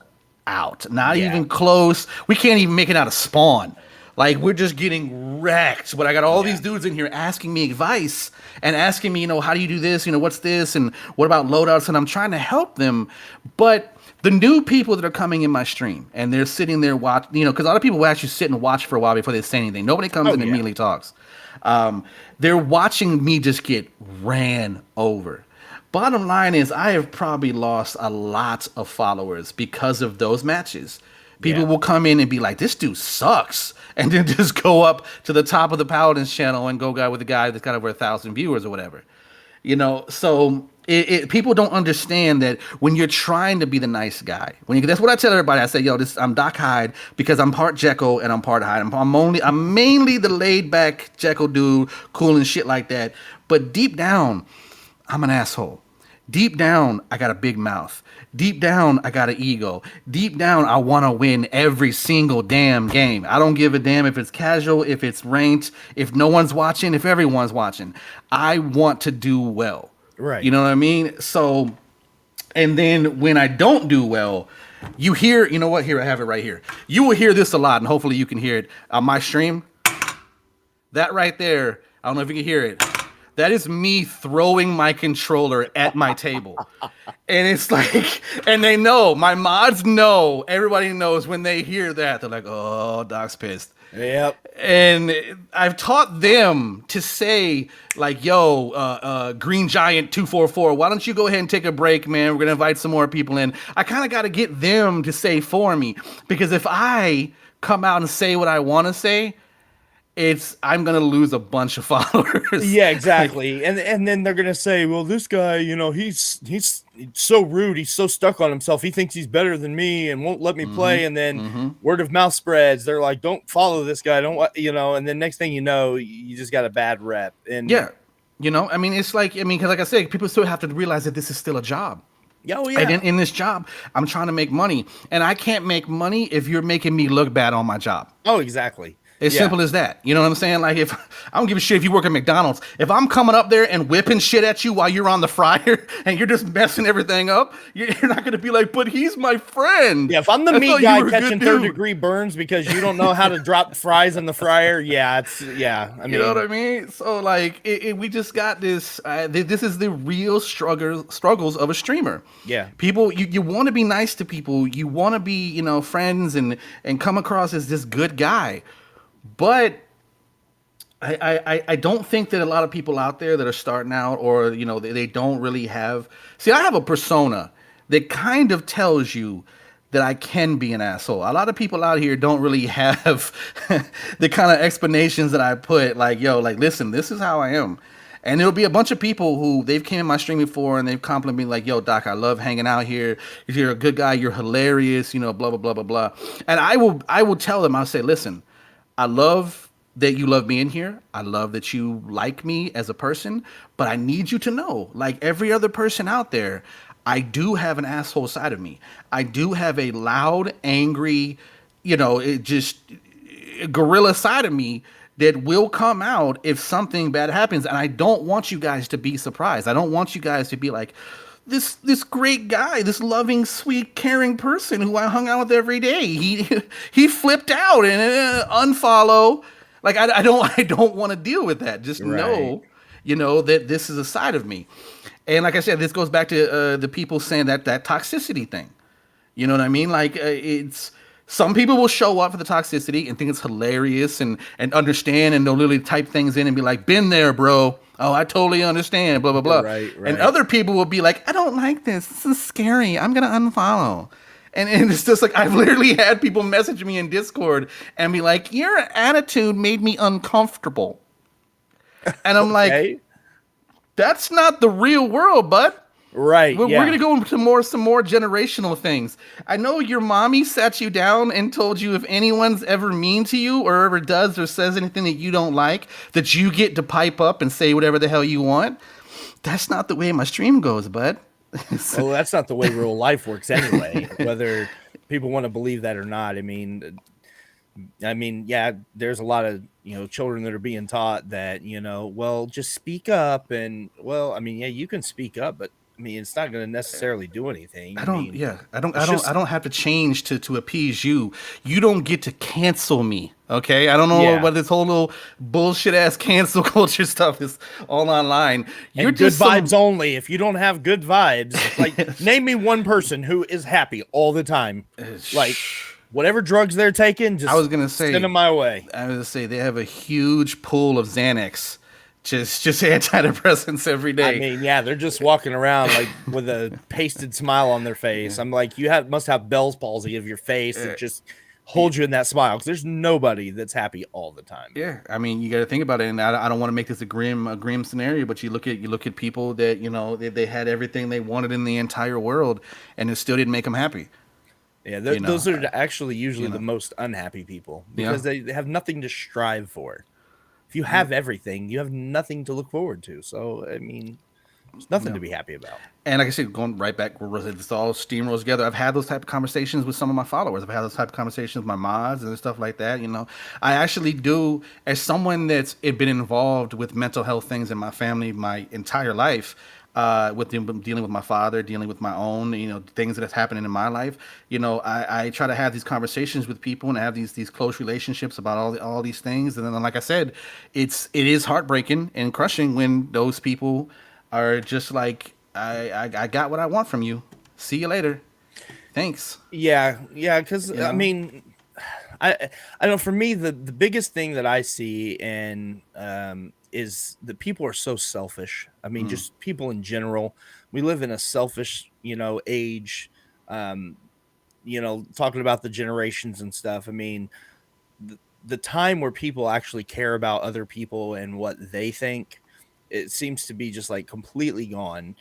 out. Not Yeah. even close. We can't even make it out of spawn. Like, we're just getting wrecked. But I got all these Yeah. dudes in here asking me advice and asking me, how do you do this? What's this? And what about loadouts? And I'm trying to help them. But the new people that are coming in my stream and they're sitting there watching, because a lot of people will actually sit and watch for a while before they say anything. Nobody comes Oh in and yeah. immediately talks. They're watching me just get ran over. Bottom line is, I have probably lost a lot of followers because of those matches. People Yeah. will come in and be like, "This dude sucks," and then just go up to the top of the Paladins channel and go guy with the guy that's got over 1,000 viewers or whatever. So people don't understand that when you're trying to be the nice guy. That's what I tell everybody. I say, "Yo, I'm Doc Hyde because I'm part Jekyll and I'm part Hyde. I'm mainly the laid back Jekyll dude, cool and shit like that. But deep down, I'm an asshole. Deep down, I got a big mouth. Deep down, I got an ego. Deep down, I want to win every single damn game. I don't give a damn if it's casual, if it's ranked, if no one's watching, if everyone's watching. I want to do well. You Right. know what I mean? So, and then when I don't do well, you hear, you know what? Here, I have it right here. You will hear this a lot, and hopefully you can hear it on my stream. That right there, I don't know if you can hear it. That is me throwing my controller at my table. And it's like, and they know, my mods know, everybody knows when they hear that. They're like, oh, Doc's pissed. Yep. And I've taught them to say, like, yo, Green Giant 244, why don't you go ahead and take a break, man? We're going to invite some more people in. I kind of got to get them to say for me. Because if I come out and say what I want to say, I'm gonna lose a bunch of followers. Yeah, exactly. And then they're gonna say, well, this guy, he's so rude. He's so stuck on himself. He thinks he's better than me and won't let me play. And then word of mouth spreads. They're like, don't follow this guy. And then next thing you know, you just got a bad rep. And Yeah, I mean, it's like, because like I said, people still have to realize that this is still a job. oh yeah, And in this job, I'm trying to make money, and I can't make money if you're making me look bad on my job. oh exactly. As Yeah. simple as that. You know what I'm saying? Like, if I don't give a shit if you work at McDonald's, if I'm coming up there and whipping shit at you while you're on the fryer and you're just messing everything up, you're not going to be like, but he's my friend. Yeah, if I'm the I meat thought you guy were a good catching dude. third-degree burns because you don't know how to drop fries in the fryer, yeah. I mean, You know what I mean? So like, we just got this. This is the real struggles of a streamer. Yeah. People, you want to be nice to people. You want to be, friends and come across as this good guy. But I don't think that a lot of people out there that are starting out, or they don't really have. See, I have a persona that kind of tells you that I can be an asshole. A lot of people out here don't really have the kind of explanations that I put. Like, yo, like, listen, this is how I am. And there'll be a bunch of people who they've came in my stream before and they've complimented me like, yo, Doc, I love hanging out here. You're a good guy. You're hilarious. Blah, blah, blah, blah, blah. And I will tell them, I'll say, listen, I love that you love me in here. I love that you like me as a person, but I need you to know, like every other person out there, I do have an asshole side of me. I do have a loud, angry, it just gorilla side of me that will come out if something bad happens. And I don't want you guys to be surprised. I don't want you guys to be like, this great guy, this loving, sweet, caring person who I hung out with every day. He flipped out and unfollow. Like, I don't want to deal with that. Just Right. know that this is a side of me. And like I said, this goes back to the people saying that toxicity thing. You know what I mean? Like, it's some people will show up for the toxicity and think it's hilarious and understand, and they'll literally type things in and be like, "Been there, bro. Oh, I totally understand." Blah blah blah. Right, And right. other people will be like, "I don't like this. This is scary. I'm gonna unfollow." And it's just like, I've literally had people message me in Discord and be like, "Your attitude made me uncomfortable," and I'm like, Okay. "That's not the real world, bud." Right. We're Yeah. gonna go into some more generational things. I know your mommy sat you down and told you if anyone's ever mean to you or ever does or says anything that you don't like, that you get to pipe up and say whatever the hell you want. That's not the way my stream goes, bud. Well, that's not the way real life works anyway, whether people want to believe that or not. I mean, yeah, there's a lot of, children that are being taught that, well, just speak up. And, well, I mean, yeah, you can speak up, but I mean, it's not going to necessarily do anything. I I don't. mean, Yeah, it's I just, don't have to change to appease you. You don't get to cancel me. Okay, I don't know yeah. what this whole little bullshit ass cancel culture stuff is all online. You're And good just vibes some. only. If you don't have good vibes, like, name me one person who is happy all the time. Like, whatever drugs they're taking, I just was gonna send say, them my way. I was gonna say they have a huge pool of Xanax, just antidepressants every I day. mean, yeah, they're just walking around like with a pasted smile on their face. I'm like, must have Bell's palsy of your face that just holds you in that smile, because there's nobody that's happy all the time. Yeah, I mean, you got to think about it, and I don't want to make this a grim scenario, but you look at people that they had everything they wanted in the entire world, and it still didn't make them happy. Yeah, You know, those are actually you usually the know, most unhappy people, yeah, because they have nothing to strive for. If you have everything, you have nothing to look forward to. So, I mean, there's nothing yeah. to be happy about. And like I said, going right back where it's all steamrolls together. I've had those type of conversations with some of my followers. I've had those type of conversations with my mods and stuff like that. I actually do, as someone that's been involved with mental health things in my family my entire life. With dealing with my father, dealing with my own, things that have happened in my life. I try to have these conversations with people and have these close relationships about all these things. And then, like I said, it is heartbreaking and crushing when those people are just like, I got what I want from you. See you later. Thanks. Yeah, yeah, because You I know. mean, I know for me the biggest thing that I see and is that people are so selfish. I mean, Mm, just people in general. We live in a selfish, age. Um, talking about the generations and stuff. I mean, the time where people actually care about other people and what they think, it seems to be just like completely gone.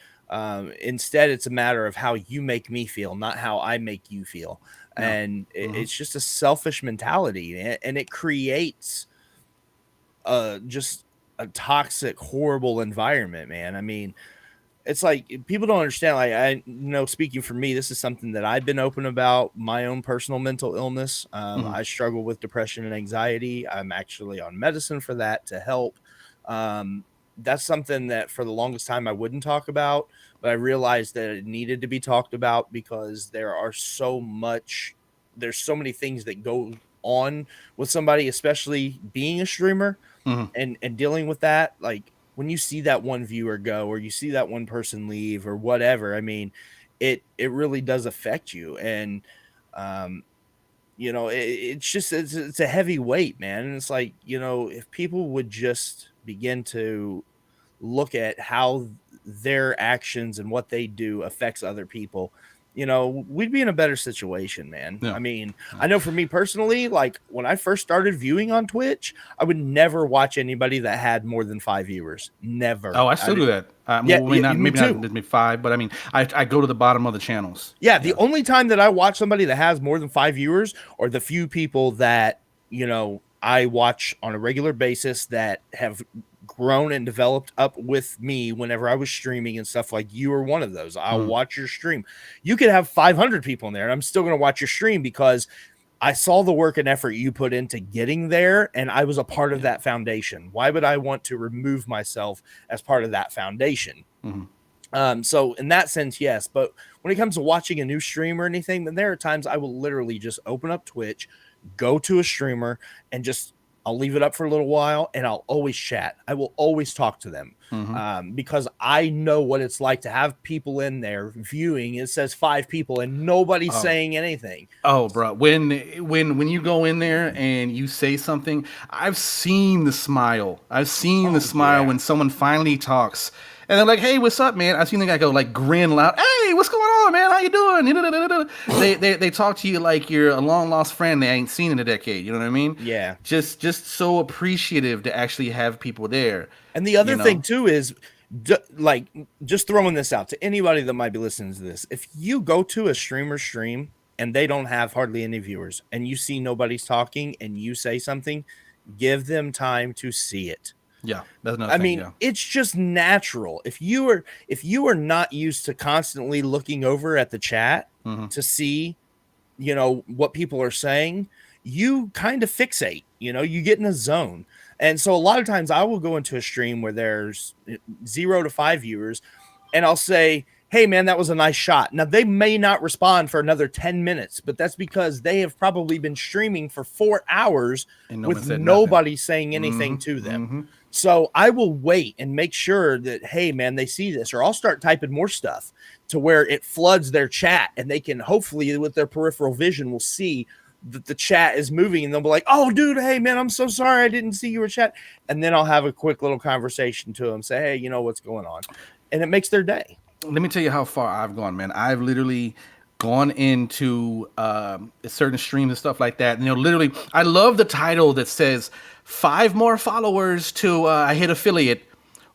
Instead, it's a matter of how you make me feel, not how I make you feel. yeah. And Hmm. it's just a selfish mentality, and it creates just a toxic, horrible environment, man. I mean, it's like people don't understand. Like, I know, speaking for me, this is something that I've been open about, my own personal mental illness. Hmm. I struggle with depression and anxiety. I'm actually on medicine for that to help. Um, that's something that for the longest time I wouldn't talk about, but I realized that it needed to be talked about because there's so many things that go on with somebody, especially being a streamer Hmm. and dealing with that. Like, when you see that one viewer go or you see that one person leave or whatever, I mean, it really does affect you. And um it's a heavy weight, man. And it's like, if people would just begin to look at how their actions and what they do affects other people, we'd be in a better situation, man. Yeah. I mean, I know for me personally, like, when I first started viewing on Twitch, I would never watch anybody that had more than 5 viewers. Never. Oh, I still do that. Yeah, Well, me maybe not too. maybe five, but I mean, I go to the bottom of the channels. Yeah, the Yeah. only time that I watch somebody that has more than 5 viewers are the few people that, I watch on a regular basis that have grown and developed up with me whenever I was streaming and stuff. Like, you are one of those. I'll Mm, watch your stream. You could have 500 people in there and I'm still going to watch your stream because I saw the work and effort you put into getting there, and I was a part of yeah. that foundation. Why would I want to remove myself as part of that foundation? Hmm. So in that sense, yes. But when it comes to watching a new stream or anything, then there are times I will literally just open up Twitch, go to a streamer, and just I'll leave it up for a little while, and I'll always chat. I will always talk to them, Hmm. because I know what it's like to have people in there viewing. It says 5 people, and nobody's Oh. saying anything. Oh, bro, when you go in there and you say something, I've seen the smile. I've seen the Oh smile yeah. when someone finally talks, and they're like, "Hey, what's up, man?" I've seen the guy go like grin loud. Hey, what's going on, man? How you doing? They talk to you like you're a long lost friend they ain't seen in a decade. You know what I mean? Yeah. Just so appreciative to actually have people there. And the You other thing know? too is Like, just throwing this out to anybody that might be listening to this. If you go to a streamer stream and they don't have hardly any viewers and you see nobody's talking and you say something, give them time to see it. Yeah, that's another I thing. mean, Yeah. it's just natural. If you are not used to constantly looking over at the chat Hmm. to see, what people are saying, you kind of fixate, you get in a zone. And so a lot of times I will go into a stream where there's 0 to 5 viewers, and I'll say, hey man, that was a nice shot. Now they may not respond for another 10 minutes, but that's because they have probably been streaming for 4 hours And no one with said nothing. nobody saying Hmm. anything to them. Hmm. So I will wait and make sure that, hey man, they see this, or I'll start typing more stuff to where it floods their chat, and they can, hopefully with their peripheral vision, will see that the chat is moving, and they'll be like, oh dude, hey man, I'm so sorry I didn't see you were chat. And then I'll have a quick little conversation to them, say, hey, what's going on, and it makes their day. Let me tell you how far I've gone, man. I've literally gone into certain streams and stuff like that. And, literally, I love the title that says 5 more followers to I hit affiliate,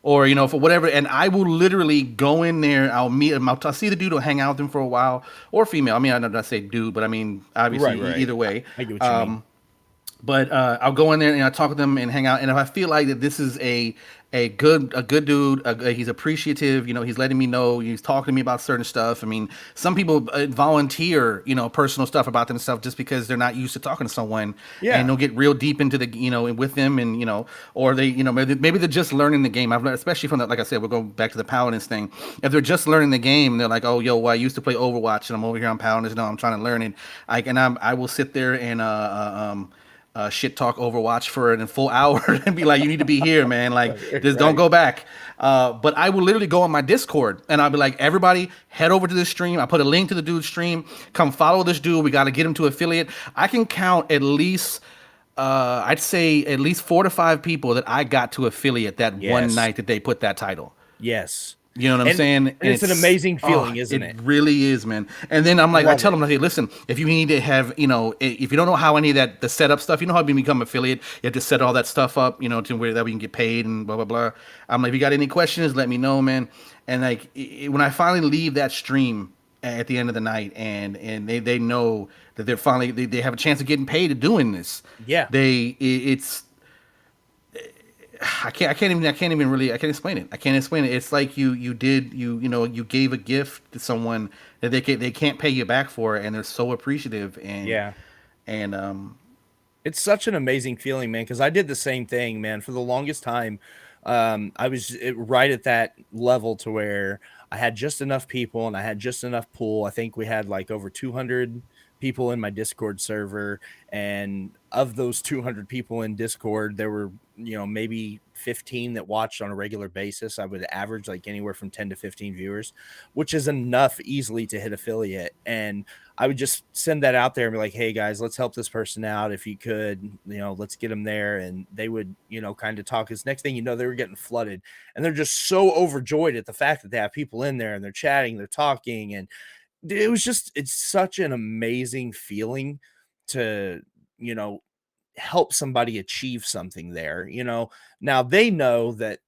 or for whatever. And I will literally go in there. I'll meet him. I'll see the dude. I'll hang out with him for a while, or female. I mean, I don't say dude, but I mean obviously Right, right. either way. I get what you mean. But I'll go in there and I talk with them and hang out. And if I feel like that this is a good dude, he's appreciative. He's letting me know. He's talking to me about certain stuff. I mean, some people volunteer, personal stuff about themselves just because they're not used to talking to someone, and Yeah. they'll get real deep into the, with them, and or they, maybe they're just learning the game. I've learned, especially from the, like I said, we're going back to the Paladins thing. If they're just learning the game, they're like, oh, yo, well, I used to play Overwatch and I'm over here on Paladins. No, I'm trying to learn it. I will sit there and shit talk Overwatch for a full hour and be like, you need to be here, man. Like, just don't Right. go back. But I will literally go on my Discord and I'll be like, everybody head over to this stream. I put a link to the dude's stream. Come follow this dude. We got to get him to affiliate. I can count at least, I'd say at least 4 to 5 people that I got to affiliate that one Yes. night that they put that title. Yes. You know what I'm And saying? and it's an amazing feeling, isn't it it? really is, man. And then I'm I like, I love tell it. them, like, hey, listen, if you need to have, if you don't know how any of that, the setup stuff, you know how to become affiliate, you have to set all that stuff up, to where that we can get paid and blah, blah, blah. I'm like, if you got any questions, let me know, man. And like, when I finally leave that stream at the end of the night, and they know that they're finally, they have a chance of getting paid to doing this, Yeah. it's, I can't explain it. I can't explain it. It's like you gave a gift to someone that they can't pay you back for, and they're so appreciative, Yeah. and It's such an amazing feeling, man, because I did the same thing, man. For the longest time, I was right at that level to where I had just enough people and I had just enough pool. I think we had like over 200 people in my Discord server. And of those 200 people in Discord, there were, maybe 15 that watched on a regular basis. I would average like anywhere from 10 to 15 viewers, which is enough easily to hit affiliate. And I would just send that out there and be like, hey guys, let's help this person out. If you could, let's get them there. And they would, kind of talk. Because next thing you know, they were getting flooded, and they're just so overjoyed at the fact that they have people in there and they're chatting, they're talking. And it's such an amazing feeling to, you know, help somebody achieve something there. Now they know that,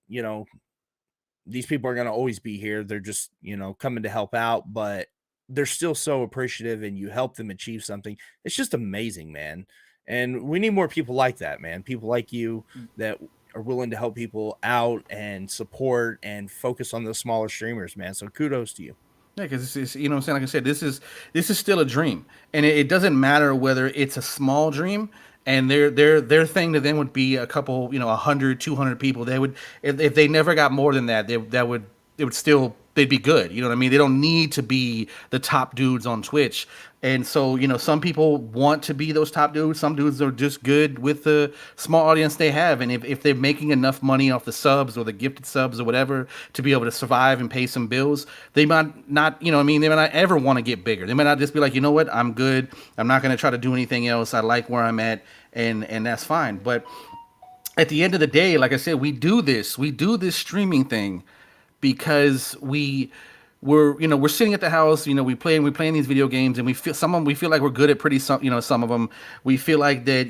these people are going to always be here. They're just, coming to help out, but they're still so appreciative, and you help them achieve something. It's just amazing, man. And we need more people like that, man. People like you that are willing to help people out and support and focus on those smaller streamers, man. So kudos to you. yeah, because you know what I'm saying. Like I said, this is still a dream, and it doesn't matter whether it's a small dream. And their thing to them would be a couple, 100, 200 people. They would, if they never got more than that, it would still, they'd be good. You know what I mean? They don't need to be the top dudes on Twitch. And so, some people want to be those top dudes. Some dudes are just good with the small audience they have. And if they're making enough money off the subs or the gifted subs or whatever to be able to survive and pay some bills, they might not, what I mean, they might not ever want to get bigger. They might not just be like, you know what, I'm good. I'm not going to try to do anything else. I like where I'm at, and that's fine. But at the end of the day, like I said, we do this streaming thing because we're sitting at the house, we playing these video games, and we feel like we're good at some of them. We feel like that,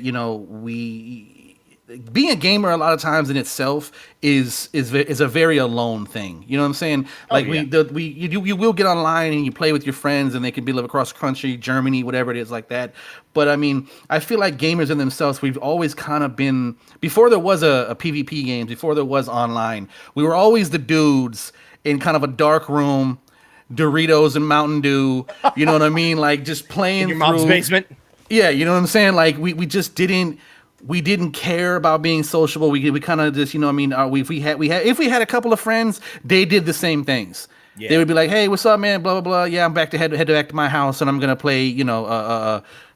being a gamer a lot of times in itself is a very alone thing. You know what I'm saying? Oh Like yeah. you will get online and you play with your friends and they can be live across the country, Germany, whatever it is like that. But I mean, I feel like gamers in themselves, we've always kind of been before there was a PvP game, before there was online, we were always the dudes in kind of a dark room, Doritos and Mountain Dew. You know what I mean? Like just In playing your mom's through. basement. Yeah, you know what I'm saying? Like we just didn't care about being sociable. We kind of just, you know what I mean, if we had a couple of friends, they did the same things. They Yeah. would be like, "Hey, what's up, man? Blah blah blah. Yeah, I'm back to head back to my house, and I'm gonna play,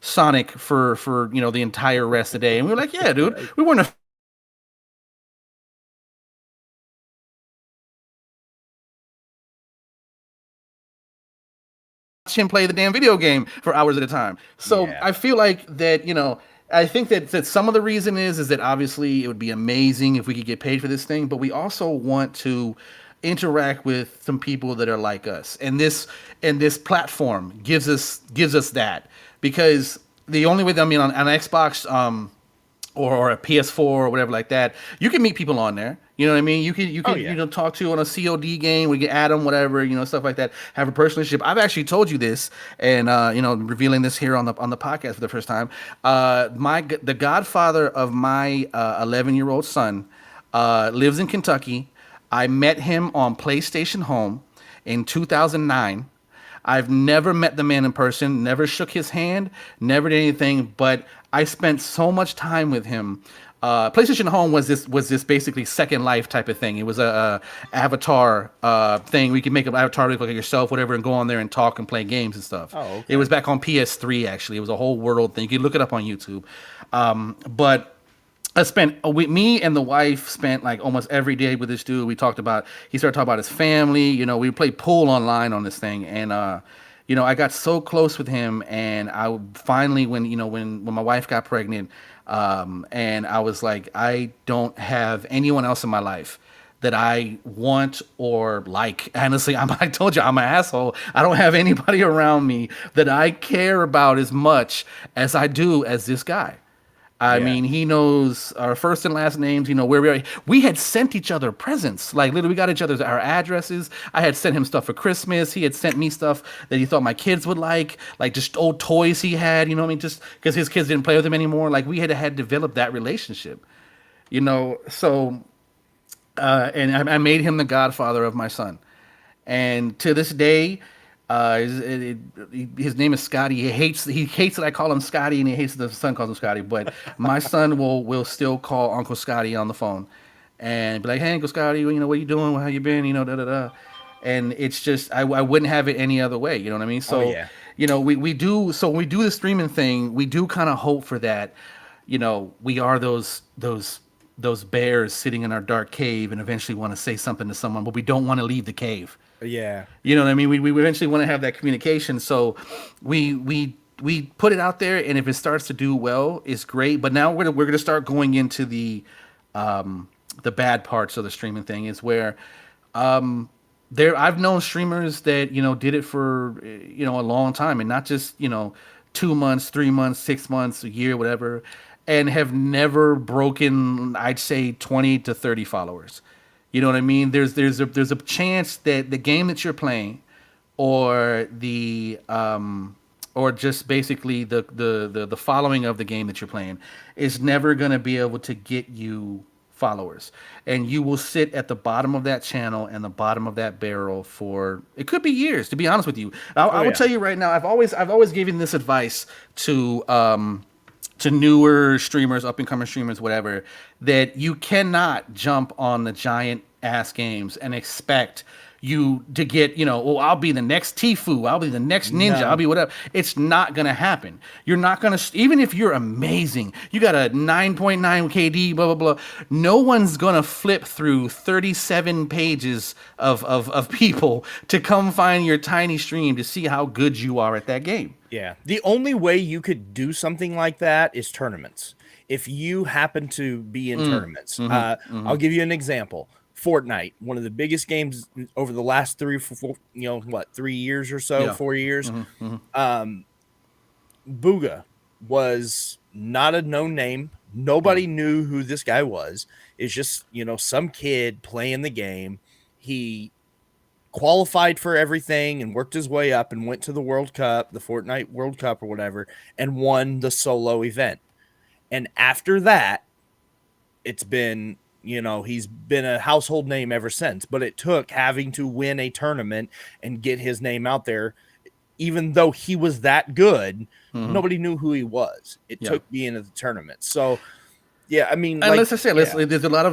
Sonic for the entire rest of the day." And we were like, "Yeah, dude, Right. we weren't watch him play the damn video game for hours at a time." So Yeah. I feel like that, I think that some of the reason is that obviously it would be amazing if we could get paid for this thing, but we also want to interact with some people that are like us. And this platform gives us that because the only way that, I mean, on Xbox, or a PS4 or whatever like that, you can meet people on there. You know what I mean? You Oh can yeah. talk to on a COD game. We can add them, whatever, stuff like that. Have a personal relationship. I've actually told you this, and revealing this here on the podcast for the first time. The godfather of my 11-year-old son lives in Kentucky. I met him on PlayStation Home in 2009. I've never met the man in person, never shook his hand, never did anything, but I spent so much time with him. PlayStation Home was this basically Second Life type of thing. It was a avatar thing. We could make an avatar look like yourself, whatever, and go on there and talk and play games and stuff. Oh, It was okay. back on PS3 actually. It was a whole world thing. You could look it up on YouTube. But me and the wife spent like almost every day with this dude. He started talking about his family. We played pool online on this thing. And, I got so close with him. And I finally, when my wife got pregnant, and I was like, I don't have anyone else in my life that I want or like. Honestly, I told you I'm an asshole. I don't have anybody around me that I care about as much as I do as this guy. I Yeah. mean, he knows our first and last names. Where we are. We had sent each other presents. Like literally, we got each other's our addresses. I had sent him stuff for Christmas. He had sent me stuff that he thought my kids would like just old toys he had. You know what I mean? Just because his kids didn't play with him anymore. Like we had developed that relationship. So and I made him the godfather of my son. And to this day, his name is Scotty. He hates that I call him Scotty, and he hates that the son calls him Scotty. But my son will still call Uncle Scotty on the phone, and be like, "Hey, Uncle Scotty, what you doing? How you been? Da da da." And it's just I wouldn't have it any other way. You know what I mean? Oh So yeah. we do. So when we do the streaming thing, we do kind of hope for that. We are those bears sitting in our dark cave and eventually want to say something to someone, but we don't want to leave the cave. Yeah. You know what I mean? We eventually want to have that communication. So we put it out there, and if it starts to do well, it's great. But now we're gonna start going into the bad parts of the streaming thing. Is where there I've known streamers that did it for a long time, and not just 2 months, 3 months, 6 months, a year, whatever, and have never broken, I'd say, 20 to 30 followers. You know what I mean? There's a chance that the game that you're playing, or or just basically the following of the game that you're playing, is never gonna be able to get you followers, and you will sit at the bottom of that channel and the bottom of that barrel for it could be years. To be honest with you, I Oh will yeah. tell you right now. I've always given this advice to newer streamers, up and coming streamers, whatever, that you cannot jump on the giant ass games and expect you to get, oh, I'll be the next Tifu, I'll be the next ninja, I'll No. be whatever. It's not gonna happen. You're not gonna, even if you're amazing, you got a 9.9 KD, blah blah blah. No one's gonna flip through 37 pages of people to come find your tiny stream to see how good you are at that game. Yeah. The only way you could do something like that is tournaments. If you happen to be in tournaments, I'll give you an example. Fortnite, one of the biggest games over the last 3 years or so, Yeah. 4 years. Booga was not a known name Nobody knew who this guy was. It's just, some kid playing the game. He qualified for everything and worked his way up and went to the World Cup, the Fortnite World Cup or whatever, and won the solo event. And after that, it's been, he's been a household name ever since. But it took having to win a tournament and get his name out there. Even though he was that good, Mm-hmm. nobody knew who he was. It Yeah. took being at the tournament. So, yeah, I mean, And like, let's just say, yeah. there's a lot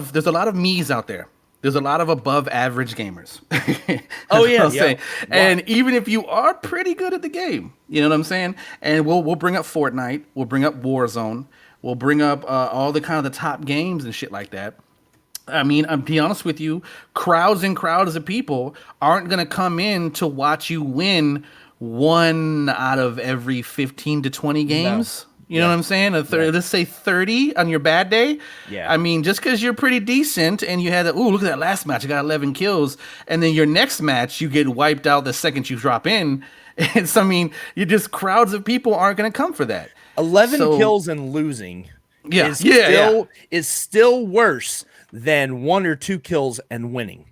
of me's out there. There's a lot of above average gamers. Oh, That's what yeah, I'll yeah. say. And even if you are pretty good at the game, you know what I'm saying? And we'll bring up Fortnite, we'll bring up Warzone, we'll bring up all the kind of the top games and shit like that. I mean, I'm be honest with you, crowds and crowds of people aren't gonna come in to watch you win one out of every 15 to 20 No. games. You know what Yeah. I'm saying? Yeah. Let's say 30 on your bad day. Yeah. I mean, just because you're pretty decent and you had that, ooh, look at that last match, I got 11 kills, and then your next match you get wiped out the second you drop in. It's, I mean, you just crowds of people aren't gonna come for that. 11 So kills and losing yeah, yeah, yeah. is still worse than 1 or 2 kills and winning.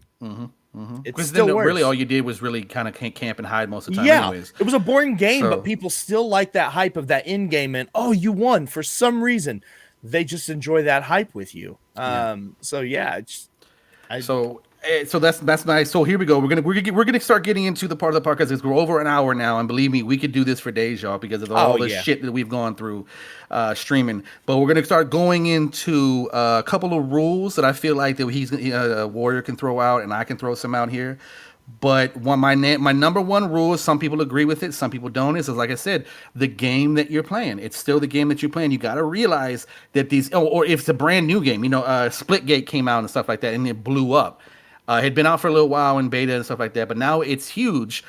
It's Because then still really worse. all you did was really kind of camp and hide most of the time, Yeah, anyways. it was a boring game, but So people still like that hype of that in game, and oh, you won for some reason. They just enjoy that hype with you. yeah. So yeah, I So that's nice. So here we go. We're gonna start getting into the part of the podcast because we're over an hour now, and believe me, we could do this for days, y'all, because of oh all the yeah, shit that we've gone through streaming. But we're gonna start going into a couple of rules that I feel like that Warrior can throw out, and I can throw some out here. But my number one rule is, some people agree with it, some people don't. Is like I said, the game that you're playing. It's still the game that you're playing. You got to realize that or if it's a brand new game, Splitgate came out and stuff like that, and it blew up. It had been out for a little while in beta and stuff like that, but now it's huge.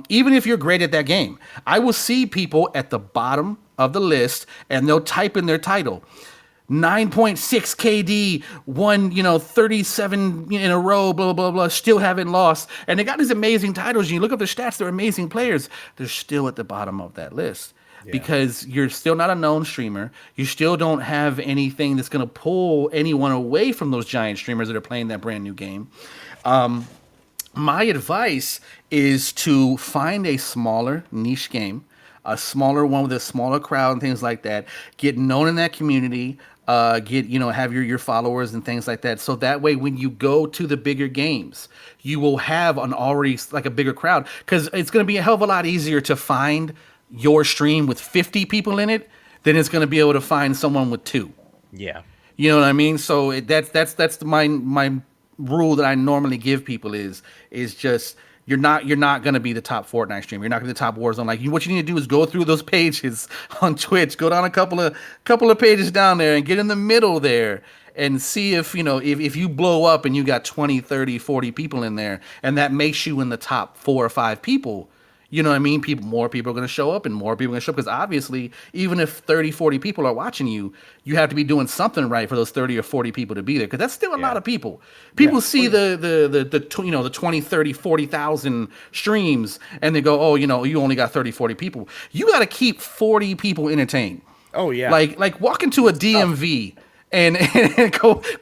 Even if you're great at that game, I will see people at the bottom of the list, and they'll type in their title. 9.6 KD, won, 37 in a row, blah, blah, blah, still haven't lost. And they got these amazing titles. You look up their stats, they're amazing players. They're still at the bottom of that list yeah, because you're still not a known streamer. You still don't have anything that's going to pull anyone away from those giant streamers that are playing that brand new game. My advice is to find a smaller niche game, a smaller one with a smaller crowd and things like that. Get known in that community. Have your followers and things like that. So that way, when you go to the bigger games, you will have an already like a bigger crowd, because it's going to be a hell of a lot easier to find your stream with 50 people in it than it's going to be able to find someone with two. yeah, You know what I mean? So that's my rule that I normally give people is just you're not gonna be the top Fortnite streamer. You're not gonna be the top Warzone. What you need to do is go through those pages on Twitch, go down a couple of pages down there and get in the middle there and see if if you blow up and you got 20, 30, 40 people in there, and that makes you in the top 4 or 5 people. You know what I mean? More people are going to show up, and more people are going to show up, because obviously, even if 30, 40 people are watching you, you have to be doing something right for those 30 or 40 people to be there, because that's still a lot yeah, of people. yeah. People Oh see yeah, the 20, 30, 40,000 streams, and they go, oh, you only got 30, 40 people. You got to keep 40 people entertained. oh yeah. Like walk into a It's tough. DMV and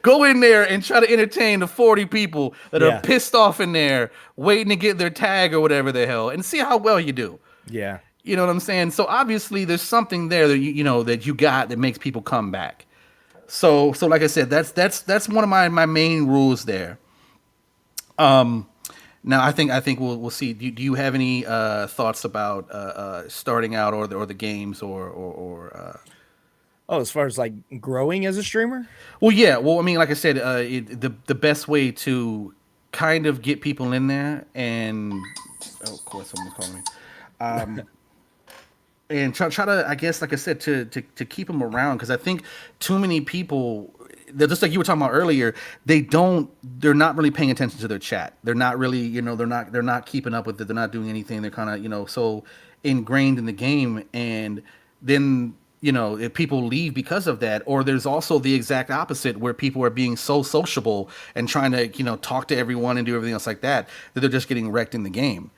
go in there and try to entertain the 40 people that are Yeah, pissed off in there waiting to get their tag or whatever the hell, and see how well you do. yeah. You know what I'm saying? So obviously there's something there that that you got that makes people come back. So like I said, that's one of my main rules there. Now I think we'll see. Do you have any thoughts about starting out, or the games, or Oh, as far as like growing as a streamer. well, yeah. Well, I mean, like I said, the best way to kind of get people in there, and oh, of course, someone's calling me. And try to, I guess, like I said, to keep them around, because I think too many people, they're just like you were talking about earlier, they're not really paying attention to their chat. They're not really, they're not keeping up with it. They're not doing anything. They're kind of, so ingrained in the game, and then if people leave because of that. Or there's also the exact opposite, where people are being so sociable and trying to talk to everyone and do everything else like that, that they're just getting wrecked in the game.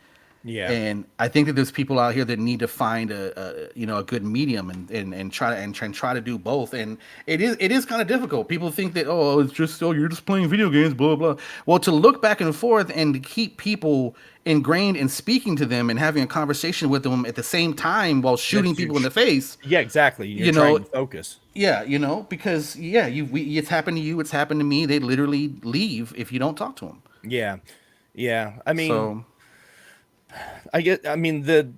Yeah. And I think that there's people out here that need to find a good medium and try to do both. And it is kind of difficult. People think that, oh, it's just, oh, you're just playing video games, blah blah. Well, to look back and forth and to keep people ingrained in speaking to them and having a conversation with them at the same time while shooting That's people in huge. the face, Yeah, exactly. You're you trying know, to focus. yeah, because it's happened to you, it's happened to me. They literally leave if you don't talk to them. Yeah. Yeah. I mean, So I mean the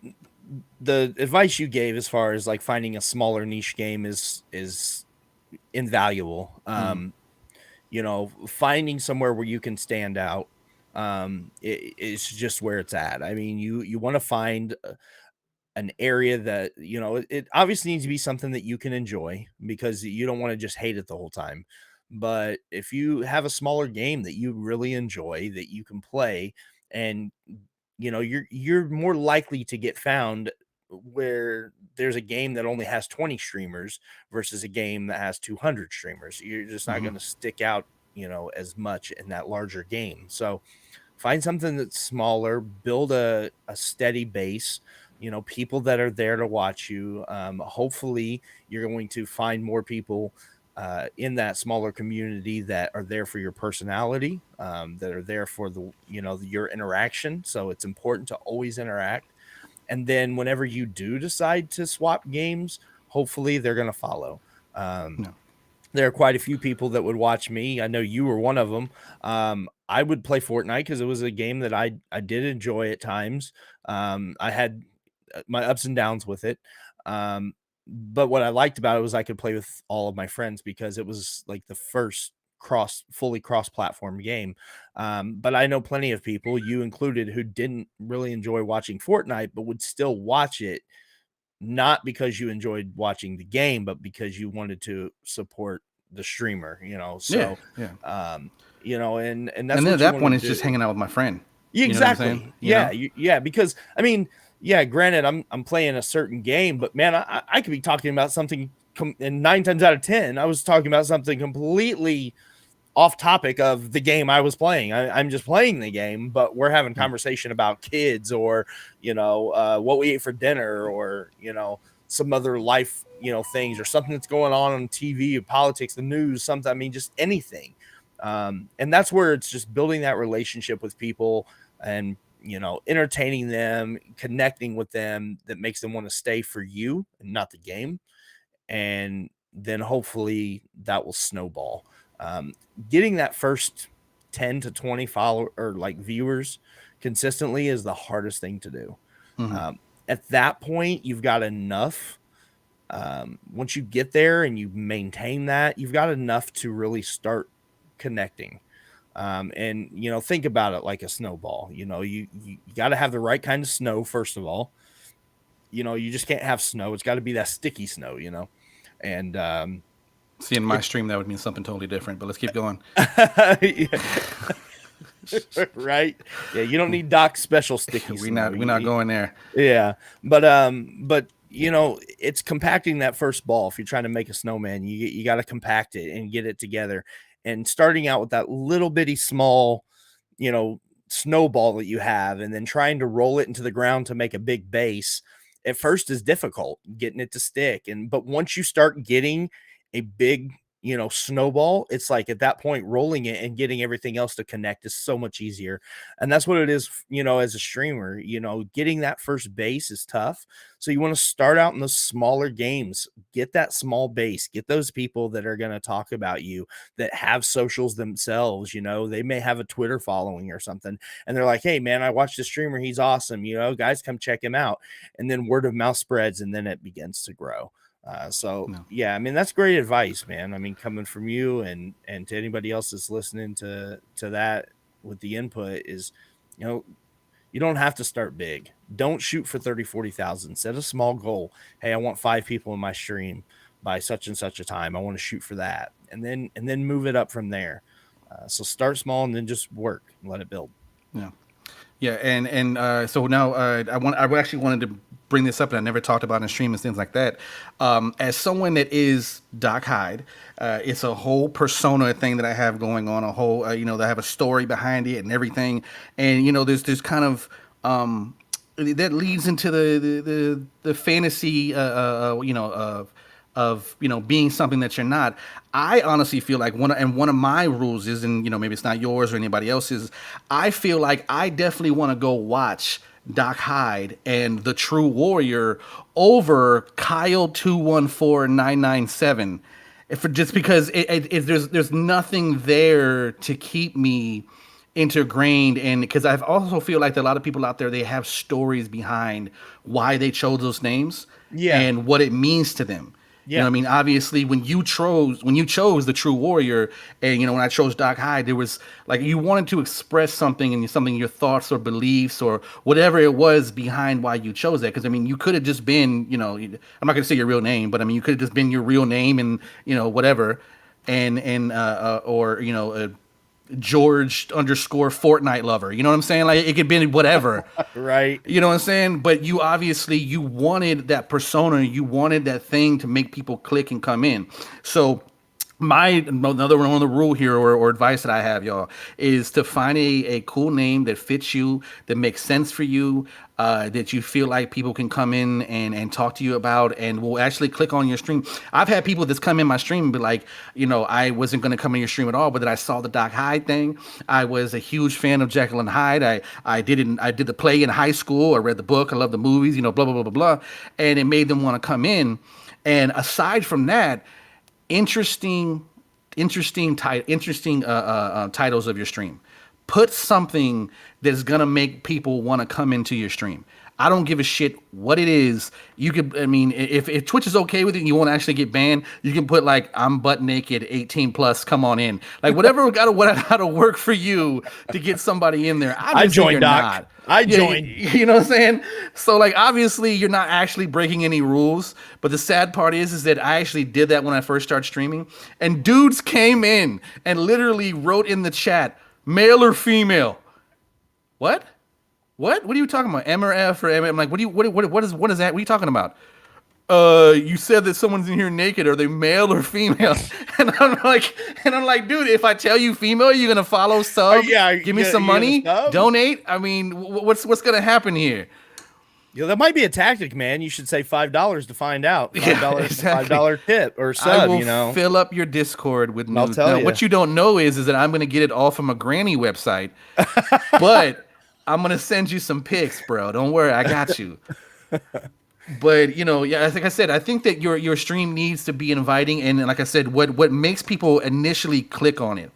advice you gave as far as like finding a smaller niche game is invaluable. Finding somewhere where you can stand out is just where it's at. I mean, you want to find an area that it obviously needs to be something that you can enjoy because you don't want to just hate it the whole time. But if you have a smaller game that you really enjoy that you can play, and you're more likely to get found where there's a game that only has 20 streamers versus a game that has 200 streamers. You're just not mhm, going to stick out as much in that larger game. So find something that's smaller, build a steady base, people that are there to watch you. Hopefully you're going to find more people in that smaller community that are there for your personality, that are there for your interaction. So it's important to always interact. And then whenever you do decide to swap games, hopefully they're going to follow. Um, no, there are quite a few people that would watch me. I know you were one of them. I would play Fortnite because it was a game that I did enjoy at times. I had my ups and downs with it. But what I liked about it was I could play with all of my friends because it was like the first fully cross platform game. But I know plenty of people, you included, who didn't really enjoy watching Fortnite, but would still watch it, not because you enjoyed watching the game, but because you wanted to support the streamer, yeah, So, yeah. um, and that's And then at what you that want to point, it's just do. hanging out with my friend. Yeah, You know what I'm saying? exactly. Yeah, yeah. Because I mean, yeah. Granted, I'm playing a certain game, but man, I could be talking about something, and 9 times out of 10, I was talking about something completely off topic of the game I was playing. I'm just playing the game, but we're having Yeah, conversation about kids or what we ate for dinner or some other life things or something that's going on TV, politics, the news, something. I mean, just anything. And that's where it's just building that relationship with people and entertaining them, connecting with them that makes them want to stay for you and not the game. And then hopefully that will snowball. Um, Getting that first 10 to 20 follower or like viewers consistently is the hardest thing to do. hmm, Um, at that point, you've got enough. Once you get there and you maintain that, you've got enough to really start connecting. And think about it like a snowball. You got to have the right kind of snow first of all. You just can't have snow. It's got to be that sticky snow. And see, in my it stream, that would mean something totally different. But let's keep going. right? Yeah, you don't need Doc's special sticky we snow. not we not going there. Yeah, but it's compacting that first ball. If you're trying to make a snowman, you got to compact it and get it together. And starting out with that little bitty small, you know, snowball that you have, and then trying to roll it into the ground to make a big base at first is difficult getting it to stick. But once you start getting a big snowball, it's like at that point rolling it and getting everything else to connect is so much easier. And that's what it is, as a streamer. Getting that first base is tough. So you want to start out in those smaller games, get that small base, get those people that are going to talk about you, that have socials themselves. They may have a Twitter following or something, and they're like, hey man, I watched the streamer, he's awesome, guys, come check him out. And then word of mouth spreads, and then it begins to grow. So No, yeah, I mean, that's great advice, man. I mean, coming from you and to anybody else that's listening to that with the input is, you know, you don't have to start big. Don't shoot for 30, 40,000. Set a small goal. Hey, I want 5 people in my stream by such and such a time. I want to shoot for that. And then move it up from there. So start small and then just work and let it build. no. Yeah, and so now I actually wanted to bring this up, and I never talked about in stream and things like that. As someone that is Doc Hyde, it's a whole persona thing that I have going on. A whole that I have a story behind it and everything. And there's kind of that leads into the fantasy, of being something that you're not. I honestly feel like one of my rules is, and maybe it's not yours or anybody else's. I feel like I definitely want to go watch Doc Hyde and the True Warrior over Kyle 214997, if just because there's nothing there to keep me ingrained, and because I also feel like that a lot of people out there, they have stories behind why they chose those names Yeah. and what it means to them. You know Yeah. what I mean? Obviously, when you chose the True Warrior, and when I chose Doc Hyde, there was like you wanted to express something, and something, your thoughts or beliefs or whatever it was behind why you chose that. Because I mean, you could have just been, I'm not going to say your real name, but I mean, you could have just been your real name and whatever, and or George underscore Fortnite lover. You know what I'm saying? Like it could be whatever. Right. You know what I'm saying? But you obviously you wanted that persona, you wanted that thing to make people click and come in. So my another one on the rule here, or advice that I have, y'all, is to find a cool name that fits you, that makes sense for you, that you feel like people can come in and talk to you about, and will actually click on your stream. I've had people that's come in my stream and be like, I wasn't going to come in your stream at all, but then I saw the Doc Hyde thing. I was a huge fan of Jekyll and Hyde. I did the play in high school. I read the book. I love the movies. Blah blah blah blah blah, and it made them want to come in. And aside from that, interesting titles of your stream. Put something that's gonna make people want to come into your stream. I don't give a shit what it is. You could, I mean, if Twitch is okay with it and you won't actually get banned, you can put like I'm butt naked, 18 plus, come on in. Like whatever gotta work for you to get somebody in there. I Obviously, joined, you're Doc. not. I Yeah, joined. you know what I'm saying? So like obviously you're not actually breaking any rules, but the sad part is that I actually did that when I first started streaming, and dudes came in and literally wrote in the chat, male or female. What? What are you talking about? M or F or M? I'm like, what is that? What are you talking about? You said that someone's in here naked. Are they male or female? And I'm like, dude, if I tell you female, you're gonna follow, sub, Yeah. give me some You gonna money, sub? donate. I mean, what's gonna happen here? That might be a tactic, man. You should say $5 to find out. $5, Exactly. $5 tip or I sub. will fill up your Discord with I'll nudes. tell Now, you. what you don't know is that I'm gonna get it all from a granny website, but I'm gonna send you some pics, bro. Don't worry, I got you. But yeah, like I said, I think that your stream needs to be inviting, and like I said, what makes people initially click on it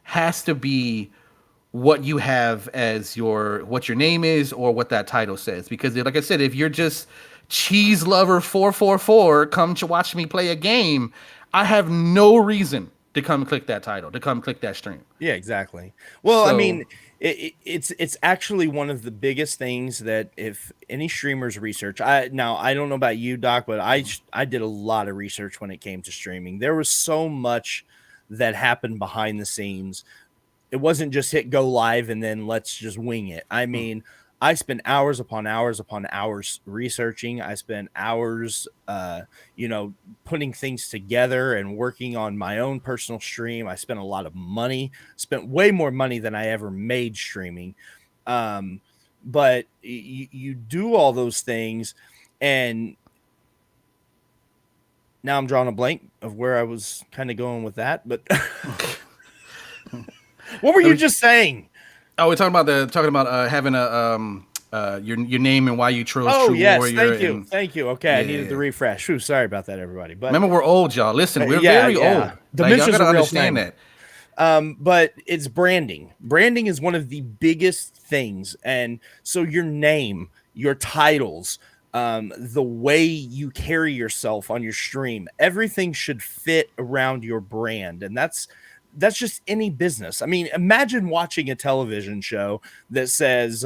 has to be what you have as what your name is or what that title says. Because like I said, if you're just cheese lover 444, come to watch me play a game, I have no reason to come click that title, to come click that stream. Yeah, exactly. Well, I So mean, it's actually one of the biggest things that if any streamers research. I don't know about you, Doc, but I did a lot of research when it came to streaming. There was so much that happened behind the scenes. It wasn't just hit go live and then let's just wing it. I mean, I spent hours upon hours upon hours researching. I spent hours, putting things together and working on my own personal stream. I spent a lot of money, spent way more money than I ever made streaming. But you do all those things, and now I'm drawing a blank of where I was kind of going with that. But what were you just saying? Oh, we're talking about having your name and why you chose Oh, True yes. Warrior. Thank you. And Thank you. Okay. I needed yeah, the refresh. Ooh, sorry about that, everybody. But remember, we're old, y'all. Listen, we're yeah, very yeah. old. Like, y'all Dementia's gotta a real understand thing. that. But it's branding. Branding is one of the biggest things. And so your name, your titles, the way you carry yourself on your stream, everything should fit around your brand. And that's just any business. I mean, imagine watching a television show that says,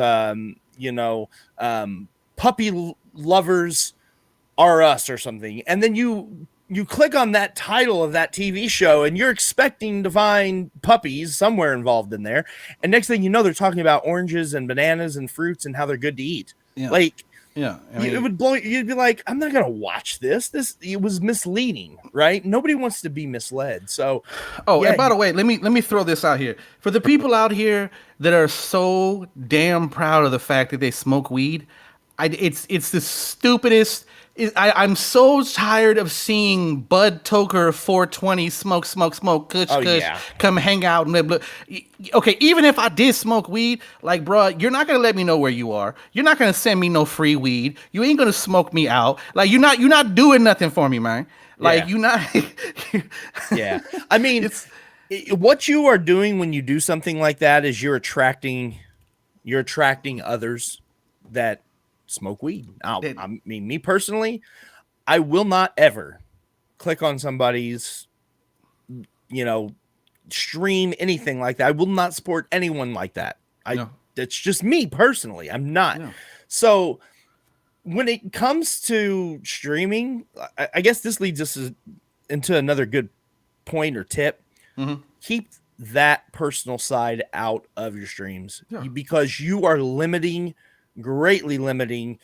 puppy lovers are us or something. And then you click on that title of that TV show and you're expecting to find puppies somewhere involved in there. And next thing you know, they're talking about oranges and bananas and fruits and how they're good to eat. Yeah. Like, Yeah, I mean, it would blow. You'd be like, I'm not gonna watch this. It was misleading, right? Nobody wants to be misled. So, oh, yeah, and by the way, let me throw this out here for the people out here that are so damn proud of the fact that they smoke weed. It's the stupidest. I'm so tired of seeing Bud Toker 420 smoke smoke smoke kush Oh kush yeah, come hang out and blah, blah. Okay, even if I did smoke weed, like bruh, you're not gonna let me know where you are. You're not gonna send me no free weed. You ain't gonna smoke me out. Like you're not doing nothing for me, man. Like yeah, you not. yeah. I mean, It's what you are doing when you do something like that is you're attracting others that smoke weed. Now, it, I mean, me personally, I will not ever click on somebody's, you know, stream anything like that. I will not support anyone like that. I no, That's just me personally. I'm not. no. So when it comes to streaming, I guess this leads us into another good point or tip. Hmm. Keep that personal side out of your streams Yeah, because you are greatly limiting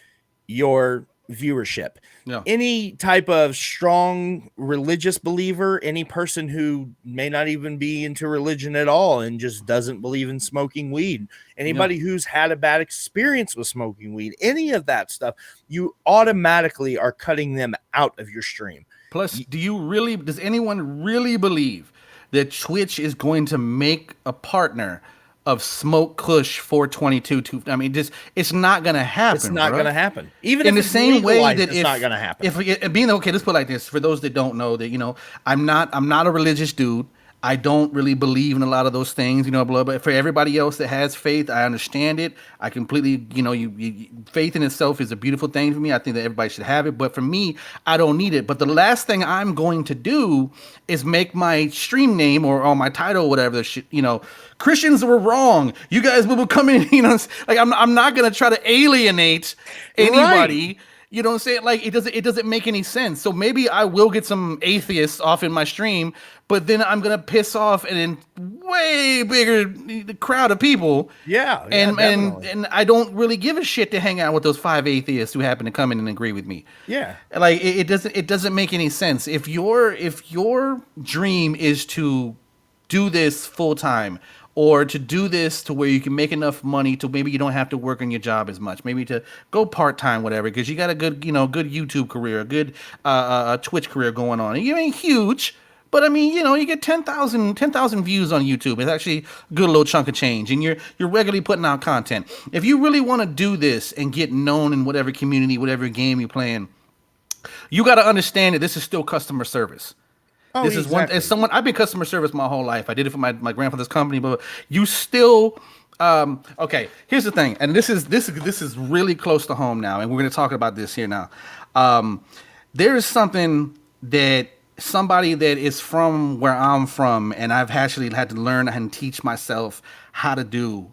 your viewership. yeah, Any type of strong religious believer, any person who may not even be into religion at all and just doesn't believe in smoking weed, yeah. anybody who's had a bad experience with smoking weed, any of that stuff, you automatically are cutting them out of your stream. Plus, does anyone really believe that Twitch is going to make a partner of Smoke Kush 422? I mean, just it's not going to It's happen, not going bro. to happen. Even In if the it's same way legalized, that it's not going to happen. if being okay, let's put it like this for those that don't know that I'm not a religious dude. I don't really believe in a lot of those things, blah. But for everybody else that has faith, I understand it. I completely, faith in itself is a beautiful thing for me. I think that everybody should have it. But for me, I don't need it. But the last thing I'm going to do is make my stream name or my title, whatever the shit, Christians were wrong. You guys will come in, like I'm not gonna try to alienate Right. anybody. You know what I'm saying? Like it doesn't make any sense. So maybe I will get some atheists off in my stream, but then I'm gonna piss off an way bigger crowd of people. Yeah, yeah, And definitely. and I don't really give a shit to hang out with those five atheists who happen to come in and agree with me. Yeah. Like it doesn't make any sense. If your dream is to do this full time or to do this to where you can make enough money to maybe you don't have to work on your job as much, maybe to go part time, whatever, because you got a good YouTube career, a good Twitch career going on. And you ain't huge, but I mean, you get 10,000 views on YouTube. It's actually a good little chunk of change, and you're regularly putting out content. If you really want to do this and get known in whatever community, whatever game you're playing, you got to understand that this is still customer service. Oh, This is one as exactly. someone I've been customer service my whole life. I did it for my grandfather's company, but you still okay, here's the thing, and this is really close to home now, and we're gonna talk about this here now. Um, there is something that somebody that is from where I'm from, and I've actually had to learn and teach myself how to do